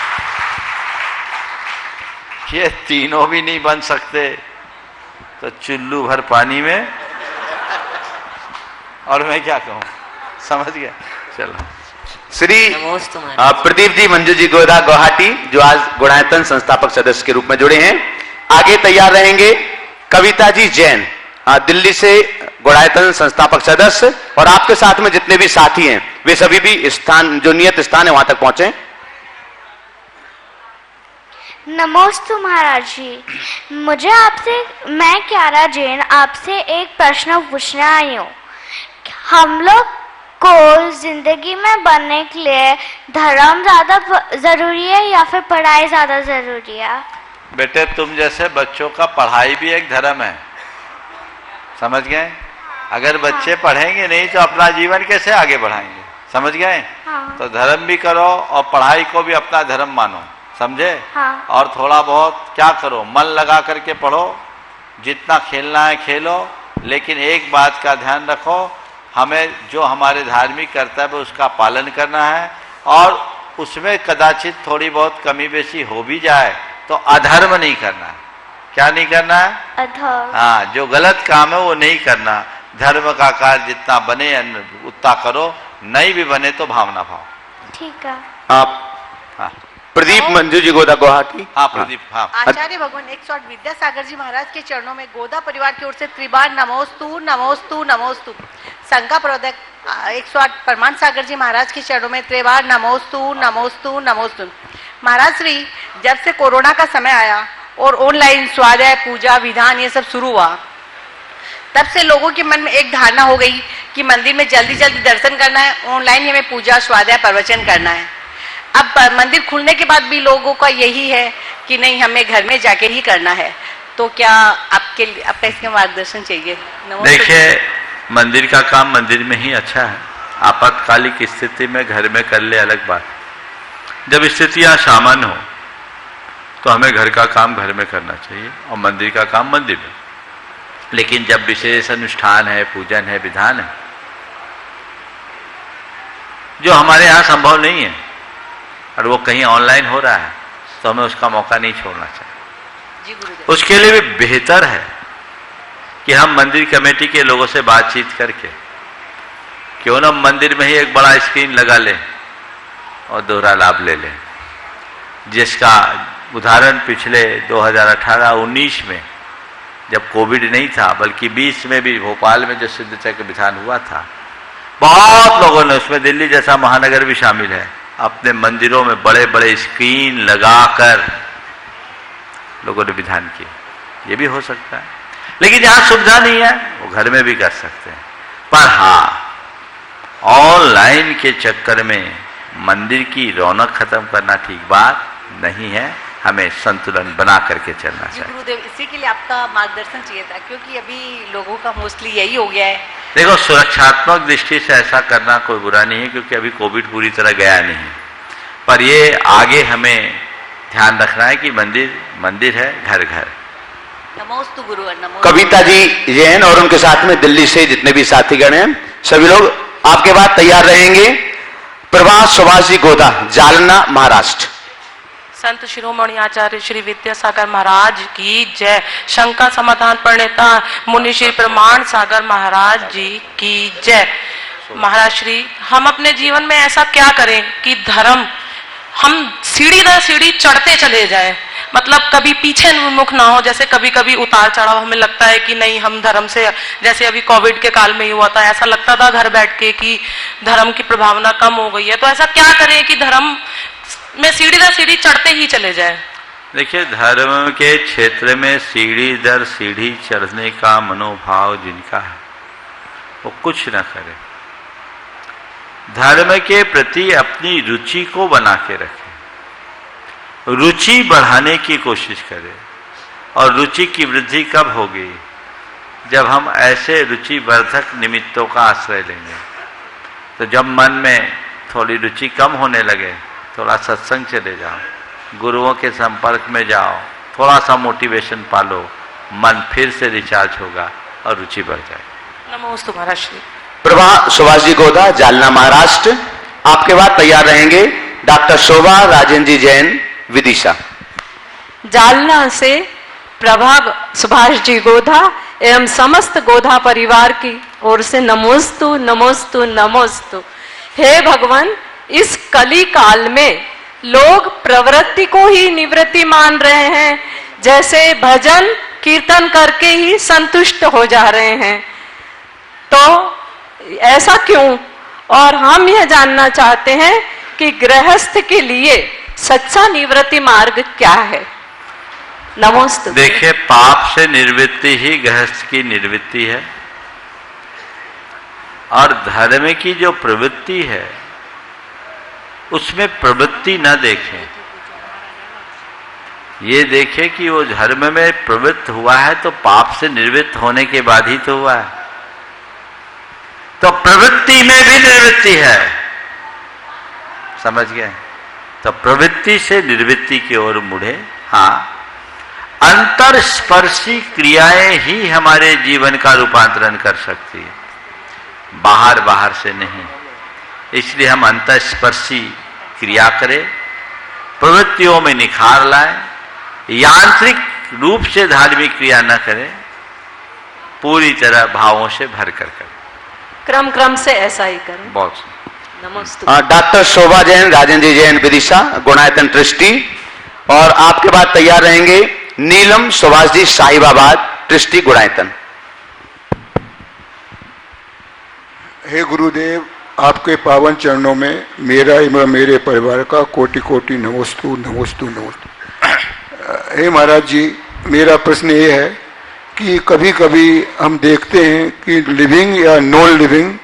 ये तीनों भी नहीं बन सकते तो चुल्लू भर पानी में, और मैं क्या कहूं, समझ गया? चलो। श्री नमोस्तु महाराज। प्रदीप जी मंजू जी गोदा गुवाहाटी, जो आज गुणायतन संस्थापक सदस्य के रूप में जुड़े हैं। आगे तैयार रहेंगे कविता जी जैन, दिल्ली से गुणायतन संस्थापक सदस्य, और आपके साथ में जितने भी साथी हैं वे सभी भी स्थान, जो नियत स्थान है वहां तक पहुंचे। नमोस्तु महाराज जी, मुझे आपसे, मैं क्यारा जैन आपसे एक प्रश्न पूछने आई हूँ। हम लोग को जिंदगी में बनने के लिए धर्म ज्यादा जरूरी है या फिर पढ़ाई ज्यादा जरूरी है? बेटे तुम जैसे बच्चों का पढ़ाई भी एक धर्म है, समझ गए? अगर बच्चे पढ़ेंगे नहीं तो अपना जीवन कैसे आगे बढ़ाएंगे, समझ गए? हाँ। तो धर्म भी करो और पढ़ाई को भी अपना धर्म मानो, समझे? हाँ। और थोड़ा बहुत क्या करो, मन लगा करके पढ़ो, जितना खेलना है खेलो, लेकिन एक बात का ध्यान रखो, हमें जो हमारे धार्मिक कर्तव्य उसका पालन करना है, और उसमें कदाचित थोड़ी बहुत कमी बेशी हो भी जाए तो अधर्म नहीं करना है। क्या नहीं करना है? अधर्म। हाँ, जो गलत काम है वो नहीं करना। धर्म का कार्य जितना बने उतना करो, नहीं भी बने तो भावना भाव। ठीक है। आप हाँ प्रदीप मंजू जी गोदा गुवाहाटी। हाँ प्रदीप। हाँ आचार्य भगवान 108 विद्यासागर जी महाराज के चरणों में गोदा परिवार की ओर से त्रिबार नमोस्तु नमोस्तु नमोस्तु। संघा प्रवर्तक 108 परमान सागर जी महाराज के चरणों में त्रिबार नमोस्तु नमोस्तु नमोस्तु। महाराज श्री, जब से कोरोना का समय आया और ऑनलाइन स्वाध्याय पूजा विधान ये सब शुरू हुआ, तब से लोगों के मन में एक धारणा हो गई कि मंदिर में जल्दी जल्दी दर्शन करना है, ऑनलाइन ही हमें पूजा स्वाध्याय प्रवचन करना है। अब मंदिर खुलने के बाद भी लोगों का यही है कि नहीं, हमें घर में जाके ही करना है। तो क्या आपका इसका मार्गदर्शन चाहिए? देखिए, मंदिर का काम मंदिर में ही अच्छा है। आपातकालिक स्थिति में घर में कर ले अलग बात। जब स्थितियां सामान्य हो तो हमें घर का काम घर में करना चाहिए और मंदिर का काम मंदिर में। लेकिन जब विशेष अनुष्ठान है, पूजन है, विधान है, जो हमारे यहाँ संभव नहीं है और वो कहीं ऑनलाइन हो रहा है, तो हमें उसका मौका नहीं छोड़ना चाहिए। उसके लिए भी बेहतर है कि हम मंदिर कमेटी के लोगों से बातचीत करके क्यों ना मंदिर में ही एक बड़ा स्क्रीन लगा लें और दोहरा लाभ ले लें। जिसका उदाहरण पिछले 2018-19 में, जब कोविड नहीं था बल्कि 20 में भी भोपाल में जो सिद्ध चक्र विधान हुआ था, बहुत लोगों ने, उसमें दिल्ली जैसा महानगर भी शामिल है, अपने मंदिरों में बड़े बड़े स्क्रीन लगाकर लोगों ने विधान किए। ये भी हो सकता है, लेकिन जहां सुविधा नहीं है वो घर में भी कर सकते हैं। पर हाँ, ऑनलाइन के चक्कर में मंदिर की रौनक खत्म करना ठीक बात नहीं है। हमें संतुलन बना करके चलना चाहिए। गुरुदेव, इसी के लिए आपका मार्गदर्शन चाहिए था, क्योंकि अभी लोगों का मोस्टली यही हो गया है। देखो, सुरक्षात्मक दृष्टि से ऐसा करना कोई बुरा नहीं है, क्योंकि अभी कोविड पूरी तरह गया नहीं। पर ये आगे हमें ध्यान रखना है कि मंदिर मंदिर है, घर घर। नमोस्तु गुरुवर। नमोस्तु। कविता जी जैन और उनके साथ में दिल्ली से जितने भी साथीगण हैं सभी लोग आपके बाद तैयार रहेंगे। प्रभास सुभाष जी गोदा, जालना, महाराष्ट्र। संत शिरोमणि आचार्य श्री विद्यासागर महाराज की जय। शंका समाधान प्रणेता मुनि श्री प्रमाण सागर महाराज जी की जय। महाराज श्री, हम अपने जीवन में ऐसा क्या करें कि धर्म हम सीढ़ी दर सीढ़ी चढ़ते चले जाएं, मतलब कभी पीछे उन्मुख ना हो। जैसे कभी कभी उतार चढ़ाव हमें लगता है कि नहीं हम धर्म से, जैसे अभी कोविड के काल में ही हुआ था, ऐसा लगता था घर बैठ के कि धर्म की प्रभावना कम हो गई है। तो ऐसा क्या करें कि धर्म में सीढ़ी दर सीढ़ी चढ़ते ही चले जाए? देखिए, धर्म के क्षेत्र में सीढ़ी दर सीढ़ी चढ़ने का मनोभाव जिनका है वो कुछ न करे। धर्म के प्रति अपनी रुचि को बना के रखे, रुचि बढ़ाने की कोशिश करें। और रुचि की वृद्धि कब होगी? जब हम ऐसे रुचि वर्धक निमित्तों का आश्रय लेंगे। तो जब मन में थोड़ी रुचि कम होने लगे, थोड़ा सत्संग चले जाओ, गुरुओं के संपर्क में जाओ, थोड़ा सा मोटिवेशन पालो, मन फिर से रिचार्ज होगा और रुचि बढ़ जाएगी। नमोस्तु महाराज श्री। प्रभा सुभाष जी गोदा, जालना महाराष्ट्र। आपके बाद तैयार रहेंगे डॉक्टर शोभा राजेंद्र जी जैन, विदिशा। जालना से प्रभा सुभाष जी गोधा एवं समस्त गोधा परिवार की ओर से नमोस्तु नमोस्तु नमोस्तु। हे भगवान, इस कली काल में लोग प्रवृत्ति को ही निवृत्ति मान रहे हैं, जैसे भजन कीर्तन करके ही संतुष्ट हो जा रहे हैं। तो ऐसा क्यों? और हम यह जानना चाहते हैं कि गृहस्थ के लिए सच्चा निवृत्ति मार्ग क्या है? नमोस्तु। देखिए, पाप से निवृत्ति ही गृहस्थ की निवृत्ति है। और धर्म की जो प्रवृत्ति है उसमें प्रवृत्ति न देखें, ये देखें कि वो धर्म में प्रवृत्त हुआ है तो पाप से निवृत्त होने के बाद ही तो हुआ है। तो प्रवृत्ति में भी निवृत्ति है, समझ गए? तो प्रवृत्ति से निवृत्ति की ओर मुड़े। हाँ, अंतरस्पर्शी क्रियाएं ही हमारे जीवन का रूपांतरण कर सकती है, बाहर बाहर से नहीं। इसलिए हम अंतस्पर्शी क्रिया करें, प्रवृत्तियों में निखार लाएं, यांत्रिक रूप से धार्मिक क्रिया न करें, पूरी तरह भावों से भर कर करें। क्रम क्रम से ऐसा ही करें। बहुत नमस्ते। डॉक्टर शोभा जैन, राजेंद्र जैन, विदिशा, गुणायतन ट्रस्टी। और आपके बाद तैयार रहेंगे नीलम सुभाष जी, साहिबाबाद ट्रस्टी, गुणायतन। हे गुरुदेव, आपके पावन चरणों में मेरा एवं मेरे परिवार का कोटि कोटि नमोस्तु नमोस्तु नमोस्तु। हे महाराज जी, मेरा प्रश्न ये है कि कभी कभी हम देखते हैं कि लिविंग या नॉन लिविंग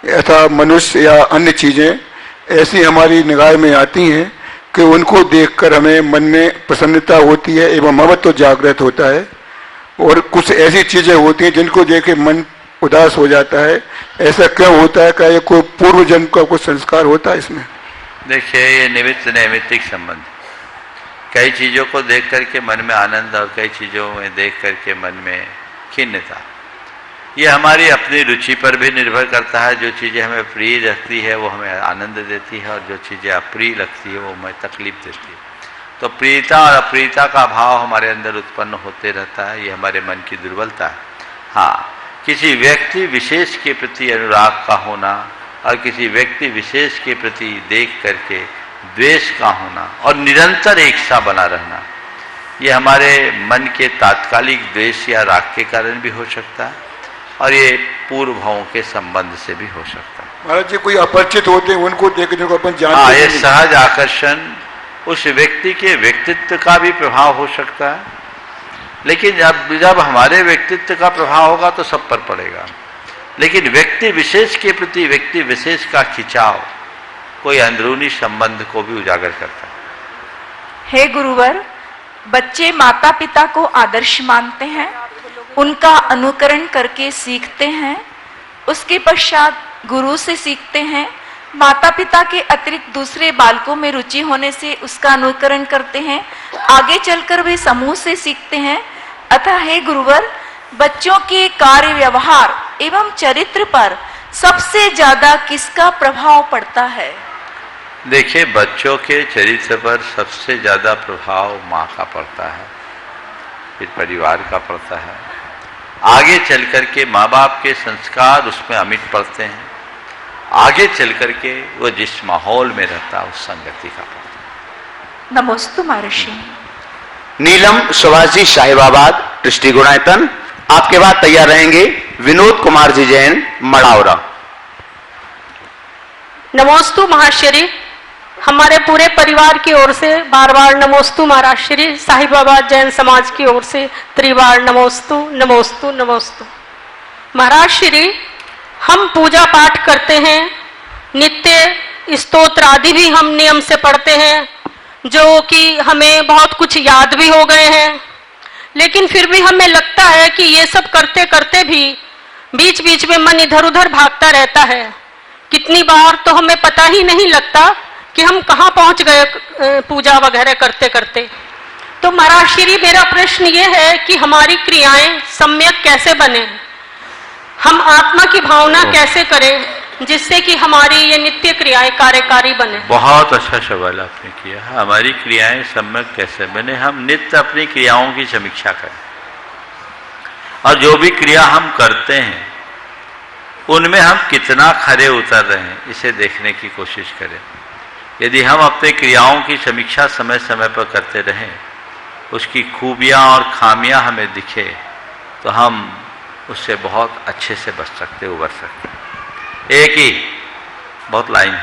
ऐसा मनुष्य या अन्य चीज़ें ऐसी हमारी निगाह में आती हैं कि उनको देखकर हमें मन में प्रसन्नता होती है एवं ममत्व जागृत होता है, और कुछ ऐसी चीज़ें होती हैं जिनको देख के मन उदास हो जाता है। ऐसा क्यों होता है? क्या ये कोई पूर्व जन्म का कोई संस्कार होता है इसमें? देखिए, ये निमित्त नैमित्तिक संबंध। कई चीज़ों को देख करके मन में आनंद और कई चीज़ों में देख करके मन में खिन्नता, ये हमारी अपनी रुचि पर भी निर्भर करता है। जो चीज़ें हमें प्रिय लगती है वो हमें आनंद देती है, और जो चीज़ें अप्रिय लगती है वो हमें तकलीफ देती है। तो प्रियता और अप्रियता का भाव हमारे अंदर उत्पन्न होते रहता है, ये हमारे मन की दुर्बलता है। हाँ, किसी व्यक्ति विशेष के प्रति अनुराग का होना और किसी व्यक्ति विशेष के प्रति देख करके द्वेष का होना और निरंतर एक सा बना रहना, ये हमारे मन के तात्कालिक द्वेष या राग के कारण भी हो सकता है, और ये पूर्व भावों के संबंध से भी हो सकता है। महाराज जी, कोई अपरिचित होते हैं उनको देखने को अपन जानते हाँ, हैं। ये सहज आकर्षण उस व्यक्ति के व्यक्तित्व का भी प्रभाव हो सकता है, लेकिन जब हमारे व्यक्तित्व का प्रभाव होगा तो सब पर पड़ेगा। लेकिन व्यक्ति विशेष के प्रति व्यक्ति विशेष का खिंचाव कोई अंदरूनी संबंध को भी उजागर करता है। हे गुरुवर, बच्चे माता पिता को आदर्श मानते हैं, उनका अनुकरण करके सीखते हैं, उसके पश्चात गुरु से सीखते हैं। माता पिता के अतिरिक्त दूसरे बालकों में रुचि होने से उसका अनुकरण करते हैं, आगे चलकर वे समूह से सीखते हैं। अतः हे गुरुवर, बच्चों के कार्य व्यवहार एवं चरित्र पर सबसे ज्यादा किसका प्रभाव पड़ता है? देखिए, बच्चों के चरित्र पर सबसे ज्यादा प्रभाव माँ का पड़ता है, फिर परिवार का पड़ता है। आगे चल करके माँ बाप के संस्कार उसमें अमिट पड़ते हैं, आगे चल करके वो जिस माहौल में रहता है उस संगति का पड़ता है। नमोस्तु महर्षि। नीलम सुभाष जी साहिबाबाद दृष्टि गुणायतन। आपके बाद तैयार रहेंगे विनोद कुमार जी जैन मड़ावरा। नमोस्तु महाश्री, हमारे पूरे परिवार की ओर से बार बार नमोस्तु महाराज श्री। साहिबाबा जैन समाज की ओर से त्रिबार नमोस्तु नमोस्तु नमोस्तु। महाराज श्री, हम पूजा पाठ करते हैं, नित्य स्तोत्र आदि भी हम नियम से पढ़ते हैं, जो कि हमें बहुत कुछ याद भी हो गए हैं, लेकिन फिर भी हमें लगता है कि ये सब करते करते भी बीच बीच में मन इधर उधर भागता रहता है। कितनी बार तो हमें पता ही नहीं लगता कि हम कहाँ पहुंच गए पूजा वगैरह करते करते। तो महाराज श्री, मेरा प्रश्न ये है कि हमारी क्रियाएं सम्यक कैसे बने, हम आत्मा की भावना कैसे करें जिससे कि हमारी ये नित्य क्रियाएं कार्यकारी बने। बहुत अच्छा सवाल आपने किया। हमारी क्रियाएं सम्यक कैसे बने, हम नित्य अपनी क्रियाओं की समीक्षा करें और जो भी क्रिया हम करते हैं उनमें हम कितना खरे उतर रहे हैं इसे देखने की कोशिश करें। यदि हम अपनी क्रियाओं की समीक्षा समय समय पर करते रहें, उसकी खूबियां और खामियां हमें दिखे, तो हम उससे बहुत अच्छे से बच सकते, उबर सकते। एक ही बहुत लाइन।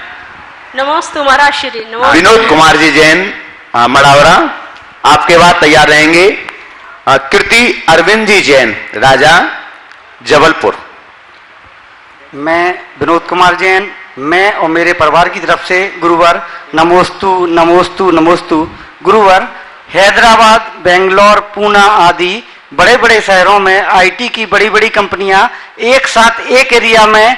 नमोस्तु महाराज श्री। विनोद कुमार जी जैन मड़ावरा। आपके बाद तैयार रहेंगे कीर्ति अरविंद जी जैन राजा जबलपुर। मैं विनोद कुमार जैन, मैं और मेरे परिवार की तरफ से गुरुवर नमोस्तु नमोस्तु नमोस्तु। गुरुवर, हैदराबाद, बेंगलोर, पूना आदि बड़े बड़े शहरों में आईटी की बड़ी बड़ी कंपनियां एक साथ एक एरिया में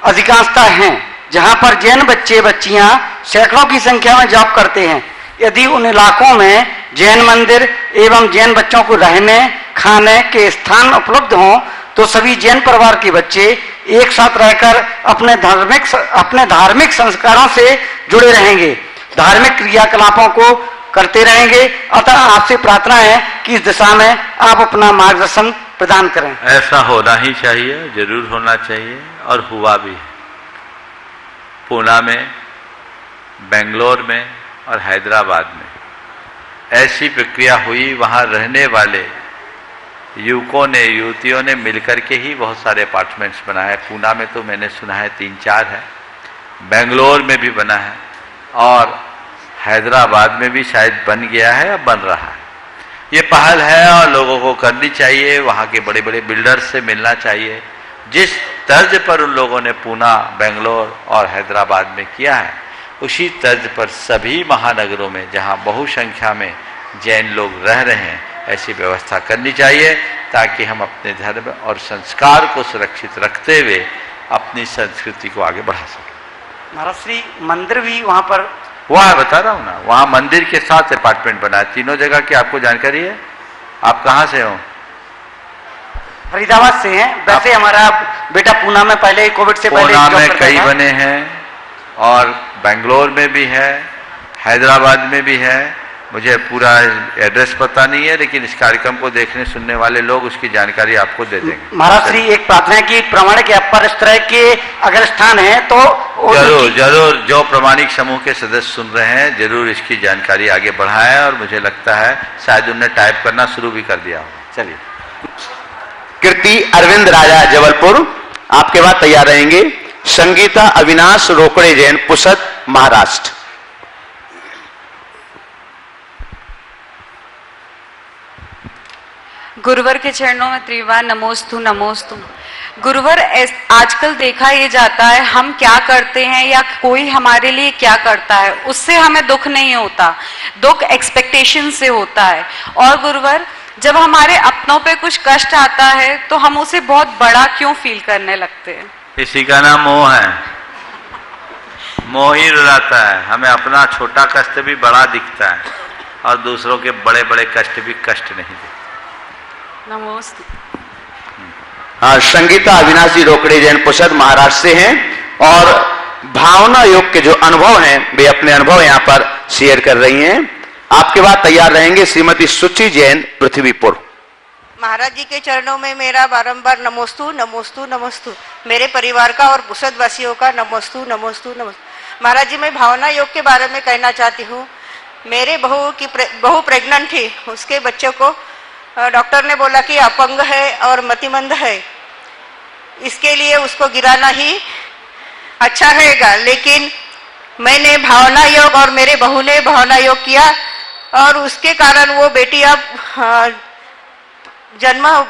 अधिकांशता हैं, जहां पर जैन बच्चे बच्चियां सैकड़ों की संख्या में जॉब करते हैं। यदि उन इलाकों में जैन मंदिर एवं जैन बच्चों को रहने खाने के स्थान उपलब्ध हों तो सभी जैन परिवार के बच्चे एक साथ रहकर अपने धार्मिक संस्कारों से जुड़े रहेंगे, धार्मिक क्रियाकलापों को करते रहेंगे। अतः आपसे प्रार्थना है कि इस दिशा में आप अपना मार्गदर्शन प्रदान करें। ऐसा होना ही चाहिए, जरूर होना चाहिए और हुआ भी है। पूना में, बेंगलोर में और हैदराबाद में ऐसी प्रक्रिया हुई। वहाँ रहने वाले युवकों ने, युवतियों ने मिलकर के ही बहुत सारे अपार्टमेंट्स बनाए। पूना में तो मैंने सुना है 3-4 है, बेंगलोर में भी बना है और हैदराबाद में भी शायद बन गया है या बन रहा है। ये पहल है और लोगों को करनी चाहिए, वहाँ के बड़े बड़े बिल्डर्स से मिलना चाहिए। जिस तर्ज पर उन लोगों ने पूना, बेंगलोर और हैदराबाद में किया है, उसी तर्ज पर सभी महानगरों में जहाँ बहुसंख्या में जैन लोग रह रहे हैं ऐसी व्यवस्था करनी चाहिए, ताकि हम अपने धर्म और संस्कार को सुरक्षित रखते हुए अपनी संस्कृति को आगे बढ़ा सकें। महाराज श्री, मंदिर भी वहाँ पर वह बता रहा हूँ ना, वहाँ मंदिर के साथ अपार्टमेंट बना है तीनों जगह की। आपको जानकारी है? आप कहाँ से हो? फरीदाबाद से हैं। वैसे हमारा बेटा पूना में पहले कोविड से पहले पूना में कई बने हैं और बेंगलोर में भी है, हैदराबाद में भी है। मुझे पूरा एड्रेस पता नहीं है, लेकिन इस कार्यक्रम को देखने सुनने वाले लोग उसकी जानकारी आपको दे देंगे। महाराज श्री, एक प्रार्थना है कि प्रामाणिक ऐप पर इस तरह के अगर स्थान है तो जरूर जरूर जो प्रामाणिक समूह के सदस्य सुन रहे हैं जरूर इसकी जानकारी आगे बढ़ाएं, और मुझे लगता है शायद उन्होंने टाइप करना शुरू भी कर दिया हो। चलिए। कीर्ति अरविंद राजा जबलपुर। आपके बाद तैयार रहेंगे संगीता अविनाश रोकड़े जैन पुसद महाराष्ट्र। गुरुवर के चरणों में त्रिवार नमोस्तु नमोस्तु। गुरुवर, आजकल देखा ये जाता है हम क्या करते हैं या कोई हमारे लिए क्या करता है उससे हमें दुख नहीं होता, दुख एक्सपेक्टेशन से होता है। और गुरुवर, जब हमारे अपनों पे कुछ कष्ट आता है तो हम उसे बहुत बड़ा क्यों फील करने लगते हैं? इसी का नाम मोह है। मोह ही रुलाता है, हमें अपना छोटा कष्ट भी बड़ा दिखता है और दूसरों के बड़े बड़े कष्ट भी कष्ट नहीं दिखते। नमोस्तु। संगीता अविनाश जी रोकड़े जैन पुसद महाराष्ट्र से हैं और भावना योग के जो अनुभव हैं वे अपने अनुभव यहाँ पर शेयर कर रही हैं। आपके बाद तैयार रहेंगे श्रीमती सुचि जैन पृथ्वीपुर। महाराज जी के चरणों में मेरा बारंबार नमोस्तु नमोस्तु नमोस्तु। मेरे परिवार का और पुसद वासियों का नमोस्तु नमोस्तु नमोस्तु। महाराज जी, मैं भावना योग के बारे में कहना चाहती हूँ। मेरे बहू प्रेग्नेंट थी, उसके बच्चे को डॉक्टर ने बोला कि अपंग है और मतिमंद है, इसके लिए उसको गिराना ही अच्छा रहेगा। लेकिन मैंने भावना योग और मेरे बहू ने भावना योग किया और उसके कारण वो बेटी अब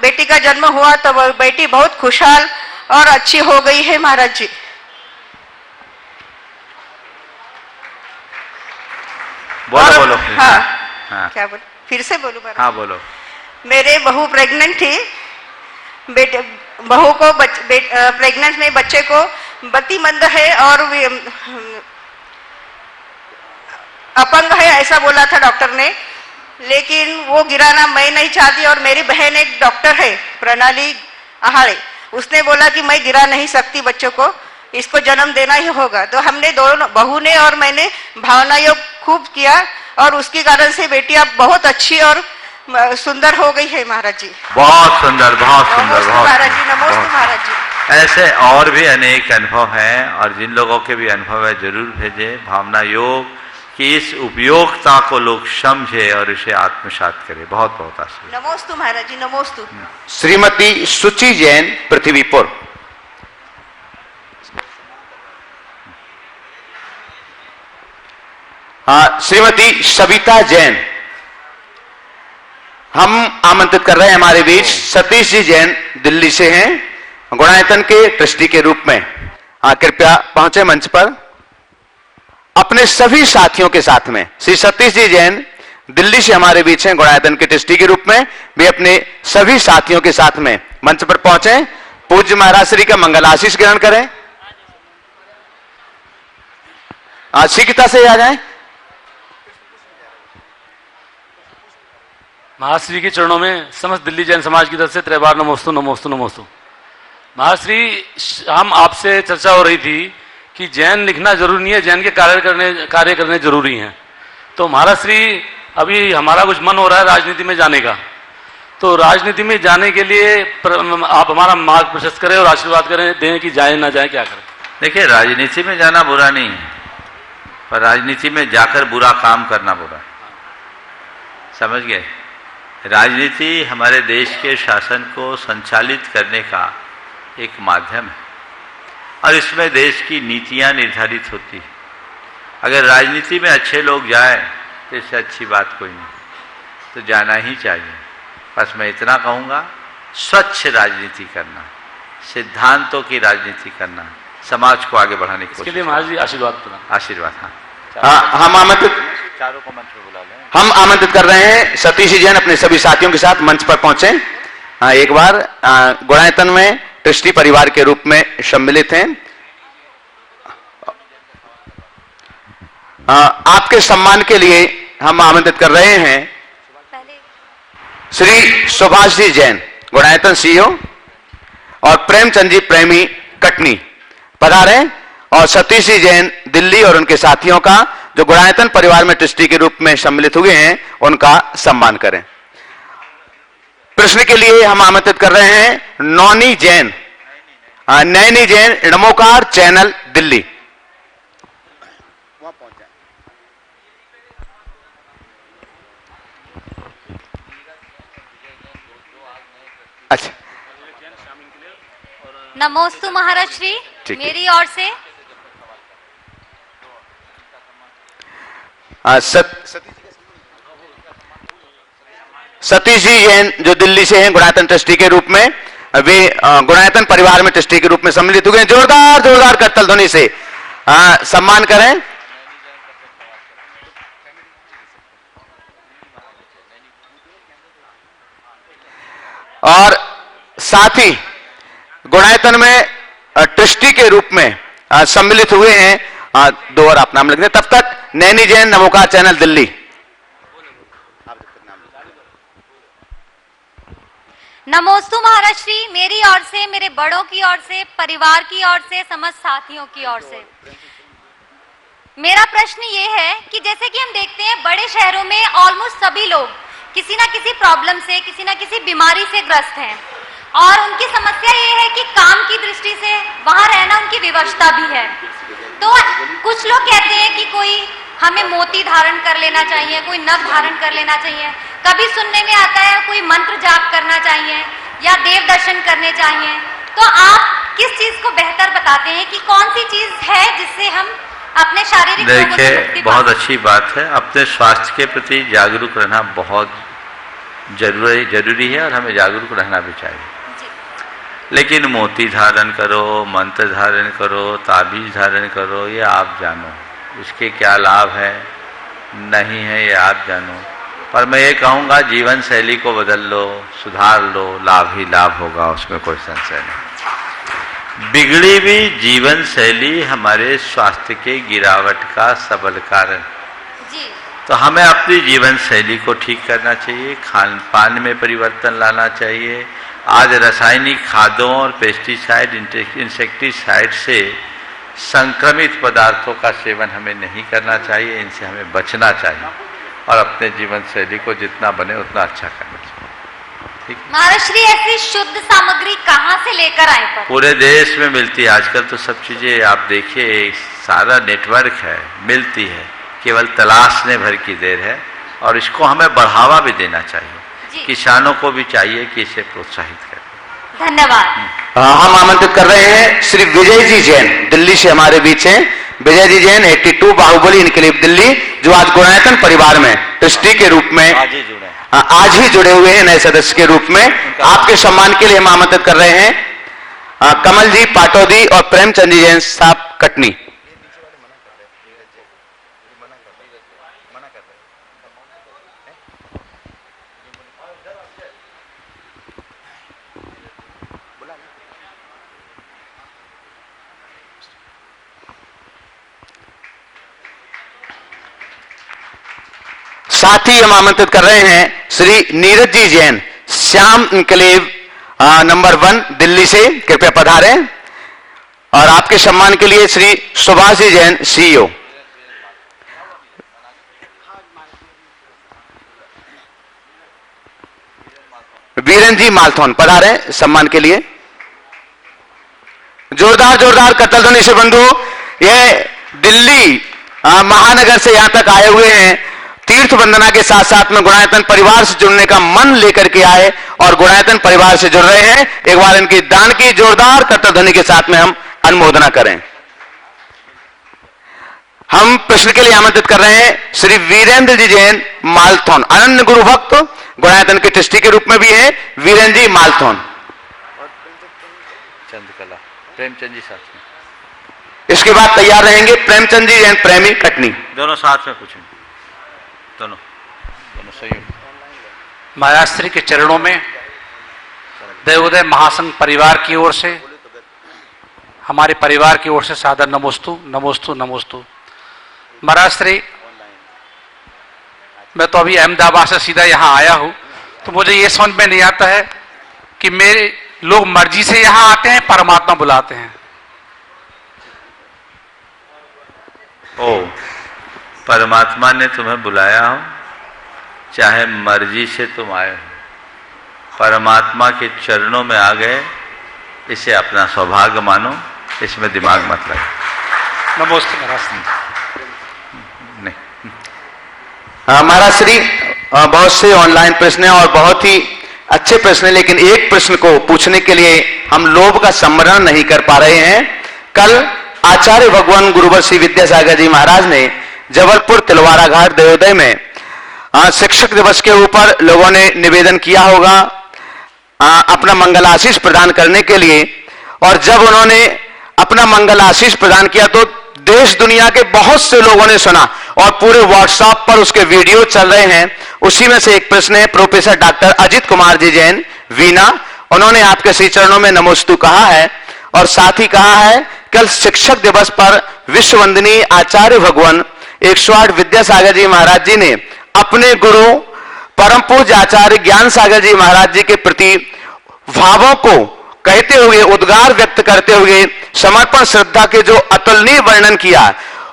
बेटी का जन्म हुआ तो वो बेटी बहुत खुशहाल और अच्छी हो गई है महाराज जी। बोलो बोलो। हाँ, हाँ। क्या बोलो, फिर से बोलूं महाराज? हाँ बोलो। मेरे बहू प्रेग्नेंट थी, बहू को प्रेग्नेंट में बच्चे को मतिमंद है और अपंग है ऐसा बोला था डॉक्टर ने, लेकिन वो गिराना मैं नहीं चाहती और मेरी बहन एक डॉक्टर है प्रणाली आहाड़े, उसने बोला कि मैं गिरा नहीं सकती बच्चों को, इसको जन्म देना ही होगा। तो हमने दोनों बहू ने और मैंने भावना योग खूब किया और उसके कारण से बेटी अब बहुत अच्छी और सुंदर हो गई है महाराज जी। बहुत सुंदर, बहुत सुंदर, बहुत महाराज जी, नमस्ते महाराज जी। ऐसे और भी अनेक अनुभव हैं और जिन लोगों के भी अनुभव है जरूर भेजें। भावना योग की इस उपयोगिता को लोग समझे और इसे आत्मसात करें। बहुत बहुत आशीर्वाद। नमोस्तु महाराज जी, नमोस्तु। श्रीमती सुचि जैन, पृथ्वीपुर। हाँ, श्रीमती सविता जैन, हम आमंत्रित कर रहे हैं हमारे बीच सतीश जी जैन, दिल्ली से हैं, गुणायतन के ट्रस्टी के रूप में। हाँ, कृपया पहुंचे मंच पर अपने सभी साथियों के साथ में। श्री सतीश जी जैन दिल्ली से हमारे बीच हैं, गुणायतन के ट्रस्टी के रूप में। वे अपने सभी साथियों के साथ में मंच पर पहुंचे, पूज्य महाराज श्री का मंगल आशीष ग्रहण करें। शीघ्रता से आ जाएं। महाश्री के चरणों में समस्त दिल्ली जैन समाज की तरफ से त्रैबार नमोस्तु नमोस्तु नमोस्तु। महाश्री, हम आपसे चर्चा हो रही थी कि जैन लिखना जरूरी नहीं है, जैन के कार्य करने जरूरी हैं। तो महाश्री, अभी हमारा कुछ मन हो रहा है राजनीति में जाने का, तो राजनीति में जाने के लिए आप हमारा मार्ग प्रशस्त करें और आशीर्वाद करें, दें कि जाए ना जाए, क्या करें? देखिए, राजनीति में जाना बुरा नहीं है, पर राजनीति में जाकर बुरा काम करना बुरा है। समझ गए? राजनीति हमारे देश के शासन को संचालित करने का एक माध्यम है और इसमें देश की नीतियां निर्धारित होती है। अगर राजनीति में अच्छे लोग जाएं तो इससे अच्छी बात कोई नहीं, तो जाना ही चाहिए। बस मैं इतना कहूँगा, स्वच्छ राजनीति करना, सिद्धांतों की राजनीति करना, समाज को आगे बढ़ाने की कोशिश। इसके लिए महाराज जी आशीर्वाद। आशीर्वाद। हाँ, हम आमंत्रित कर रहे हैं सतीश जी जैन अपने सभी साथियों के साथ मंच पर पहुंचे। हाँ, एक बार गुणायतन में ट्रस्टी परिवार के रूप में सम्मिलित हैं। आपके सम्मान के लिए हम आमंत्रित कर रहे हैं श्री सुभाष जी जैन, गुणायतन सीईओ, और प्रेमचंद जी प्रेमी कटनी पधारे, और सतीश जी जैन दिल्ली और उनके साथियों का जो गुणायतन परिवार में ट्रस्टी के रूप में सम्मिलित हुए हैं उनका सम्मान करें। प्रश्न के लिए हम आमंत्रित कर रहे हैं नौनी जैन, नैनी जैन, नमोकार चैनल, दिल्ली। अच्छा, नमोस्तु महाराज श्री, मेरी ओर से सतीश जी जैन जो दिल्ली से हैं गुणायतन ट्रस्टी के रूप में, वे गुणायतन परिवार में ट्रस्टी के रूप में सम्मिलित हुए हैं। जोरदार जोरदार करतल ध्वनि से सम्मान करें। और साथ ही गुणायतन में ट्रस्टी के रूप में सम्मिलित हुए हैं दो, और आप नाम लिख दें। तब तक नैनी जैन, नमोकार चैनल, दिल्ली। नमोस्तु महाराज श्री, मेरी ओर से, मेरे बड़ों की ओर से, परिवार की ओर से, समस्त साथियों की ओर से मेरा प्रश्न ये है कि जैसे कि हम देखते हैं बड़े शहरों में ऑलमोस्ट सभी लोग किसी ना किसी प्रॉब्लम से, किसी ना किसी बीमारी से ग्रस्त हैं, और उनकी समस्या ये है कि काम की दृष्टि से वहां रहना उनकी विवशता भी है। तो कुछ लोग कहते हैं कि कोई हमें मोती धारण कर लेना चाहिए, कोई नग धारण कर लेना चाहिए, कभी सुनने में आता है कोई मंत्र जाप करना चाहिए या देव दर्शन करने चाहिए। तो आप किस चीज को बेहतर बताते हैं कि कौन सी चीज है जिससे हम अपने शारीरिक रोगों से मुक्ति देखिए, पा बहुत अच्छी बात है। अपने स्वास्थ्य के प्रति जागरूक रहना बहुत जरूरी है और हमें जागरूक रहना भी चाहिए। लेकिन मोती धारण करो, मंत्र धारण करो, ताबीज धारण करो, ये आप जानो उसके क्या लाभ है नहीं है, ये आप जानो। पर मैं ये कहूँगा जीवन शैली को बदल लो, सुधार लो, लाभ ही लाभ होगा, उसमें कोई संशय नहीं। बिगड़ी हुई जीवन शैली हमारे स्वास्थ्य के गिरावट का सबल कारण। तो हमें अपनी जीवन शैली को ठीक करना चाहिए, खान पान में परिवर्तन लाना चाहिए। आज रासायनिक खादों और पेस्टिसाइड, इंसेक्टिसाइड से संक्रमित पदार्थों का सेवन हमें नहीं करना चाहिए, इनसे हमें बचना चाहिए और अपने जीवन शैली को जितना बने उतना अच्छा करना चाहिए। ठीक। महाराष्ट्री ऐसी शुद्ध सामग्री कहाँ से लेकर आए पर? पूरे देश में मिलती है आजकल तो सब चीजें, आप देखिए सारा नेटवर्क है, मिलती है, केवल तलाशने भर की देर है और इसको हमें बढ़ावा भी देना चाहिए। किसानों को भी चाहिए कि इसे प्रोत्साहित करें। धन्यवाद। हम आमंत्रित कर रहे हैं श्री विजय जी जैन, दिल्ली से हमारे बीच हैं। विजय जी जैन 82 बाहुबली इनकलेव दिल्ली, जो आज गुणायतन परिवार में ट्रस्टी के रूप में आज ही जुड़े हुए हैं नए सदस्य के रूप में। आपके सम्मान के लिए हम आमंत्रित कर रहे हैं कमल जी पाटौदी और प्रेमचंद जी जैन साहब कटनी। साथ ही हम आमंत्रित कर रहे हैं श्री नीरज जी जैन, श्याम इनकलेव नंबर 1 दिल्ली से, कृपया पधारें। और आपके सम्मान के लिए श्री सुभाष जी जैन सीईओ। वीरेंद्र जी मालथौन पधारें सम्मान के लिए। जोरदार जोरदार कतल ध्वनि से बंधु, ये दिल्ली महानगर से यहां तक आए हुए हैं, तीर्थ वंदना के साथ साथ में गुणायतन परिवार से जुड़ने का मन लेकर के आए और गुणायतन परिवार से जुड़ रहे हैं। एक बार इनकी दान की जोरदार कतल ध्वनि के साथ में हम अनुमोदना करें। हम प्रश्न के लिए आमंत्रित कर रहे हैं श्री वीरेंद्र जी जैन मालथौन, अनन्य गुरु भक्त, गुणायतन के ट्रस्टी के रूप में भी है वीरेंद्र जी मालथौन। चंद्रकला प्रेमचंद जी साथ में, इसके बाद तैयार रहेंगे प्रेमचंद जी जैन प्रेमी कटनी। दोनों साथ में पूछेंगे, दोनों सहयोग। महाराज श्री के चरणों में देवोदय महासंघ परिवार की ओर से, हमारे परिवार की ओर से सादर नमोस्तु नमोस्तु नमोस्तु। महाराज श्री, मैं तो अभी अहमदाबाद से सीधा यहाँ आया हूँ, तो मुझे ये समझ में नहीं आता है कि मेरे लोग मर्जी से यहाँ आते हैं, परमात्मा बुलाते हैं। ओ, परमात्मा ने तुम्हें बुलाया हो, चाहे मर्जी से तुम आए हो, परमात्मा के चरणों में आ गए, इसे अपना सौभाग्य मानो, इसमें दिमाग मत लगाओ। नमस्ते महाराज। नहीं महाराज श्री, बहुत से ऑनलाइन प्रश्न हैं और बहुत ही अच्छे प्रश्न हैं, लेकिन एक प्रश्न को पूछने के लिए हम लोभ का सम्मरण नहीं कर पा रहे हैं। कल आचार्य भगवान गुरुवर श्री विद्यासागर जी महाराज ने जबलपुर तिलवारा घाट देवोदय में शिक्षक दिवस के ऊपर लोगों ने निवेदन किया होगा अपना मंगल आशीष प्रदान करने के लिए, और जब उन्होंने अपना मंगल आशीष प्रदान किया तो देश दुनिया के बहुत से लोगों ने सुना और पूरे व्हाट्सएप पर उसके वीडियो चल रहे हैं। उसी में से एक प्रश्न है प्रोफेसर डॉक्टर अजित कुमार जी जैन वीना, उन्होंने आपके श्री चरणों में नमोस्तु कहा है और साथ ही कहा है कल शिक्षक दिवस पर विश्व वंदनीय आचार्य भगवान 108 विद्यासागर जी महाराज जी ने अपने गुरु परम पूज्य आचार्य ज्ञान सागर जी महाराज जी के प्रति भावों को कहते हुए, उद्गार व्यक्त करते हुए समर्पण श्रद्धा के जो अतुलनीय वर्णन किया,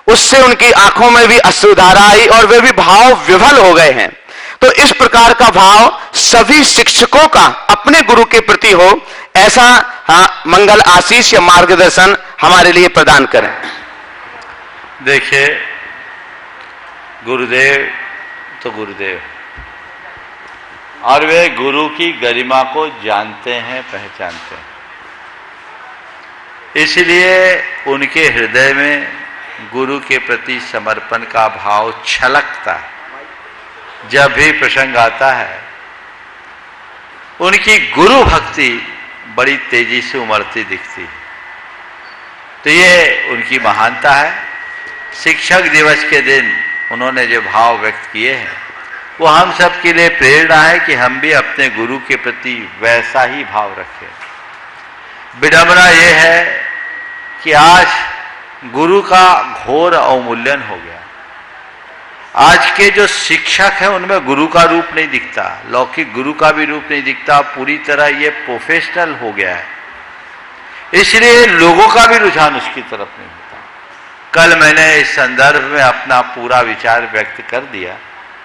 उससे उनकी आंखों में भी अश्रुधारा आई और वे भी भाव विभल हो गए हैं। तो इस प्रकार का भाव सभी शिक्षकों का अपने गुरु के प्रति हो, ऐसा मंगल आशीष या मार्गदर्शन हमारे लिए प्रदान करें। देखिए, गुरुदेव तो गुरुदेव, और वे गुरु की गरिमा को जानते हैं, पहचानते हैं। इसलिए उनके हृदय में गुरु के प्रति समर्पण का भाव छलकता है। जब भी प्रसंग आता है उनकी गुरु भक्ति बड़ी तेजी से उमड़ती दिखती है। तो ये उनकी महानता है। शिक्षक दिवस के दिन उन्होंने जो भाव व्यक्त किए हैं वो हम सब के लिए प्रेरणा है कि हम भी अपने गुरु के प्रति वैसा ही भाव रखें। विडंबना ये है कि आज गुरु का घोर अवमूल्यन हो गया। आज के जो शिक्षक हैं उनमें गुरु का रूप नहीं दिखता, लौकिक गुरु का भी रूप नहीं दिखता, पूरी तरह ये प्रोफेशनल हो गया है। इसलिए लोगों का भी रुझान उसकी तरफ नहीं होता। कल मैंने इस संदर्भ में अपना पूरा विचार व्यक्त कर दिया,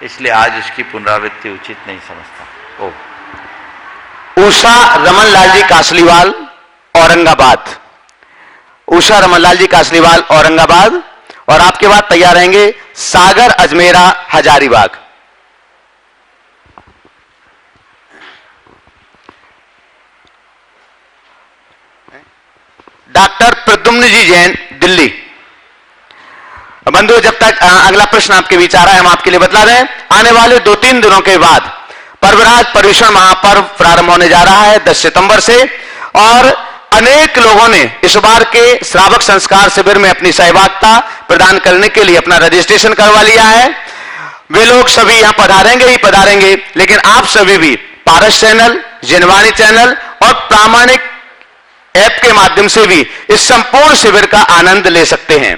इसलिए आज उसकी पुनरावृत्ति उचित नहीं समझता। उषा रमनलाल जी कासलीवाल, औरंगाबाद। उषा रमनलाल जी कासलीवाल, औरंगाबाद। और आपके बाद तैयार रहेंगे सागर अजमेरा, हजारीबाग। डॉक्टर प्रद्युम्न जी जैन, दिल्ली। बंधु, जब तक अगला प्रश्न आपके बीच आ रहा है हम आपके लिए बतला दें, आने वाले 2-3 दिनों के बाद पर्वराज पर्युषण महापर्व प्रारंभ होने जा रहा है 10 सितंबर से, और अनेक लोगों ने इस बार के श्रावक संस्कार शिविर में अपनी सहभागिता प्रदान करने के लिए अपना रजिस्ट्रेशन करवा लिया है। वे लोग सभी यहां पधारेंगे ही पधारेंगे, लेकिन आप सभी भी पारस चैनल, जिनवाणी चैनल और प्रामाणिक ऐप के माध्यम से भी इस संपूर्ण शिविर का आनंद ले सकते हैं।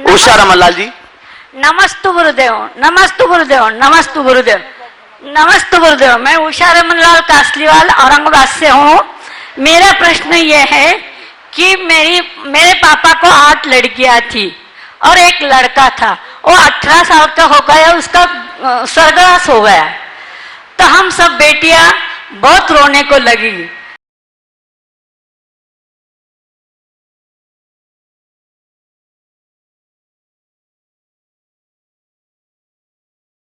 उषा रमनलाल जी। नमस्तु गुरुदेव, नमस्तु गुरुदेव, नमस्तु गुरुदेव, नमस्तु गुरुदेव। मैं उषा रमनलाल कासलीवाल, औरंगाबाद से हूँ। मेरा प्रश्न यह है कि मेरे पापा को 8 लड़कियां थी और एक लड़का था। वो 18 साल का हो गया, उसका स्वर्गवास हो गया। तो हम सब बेटियां बहुत रोने को लगी।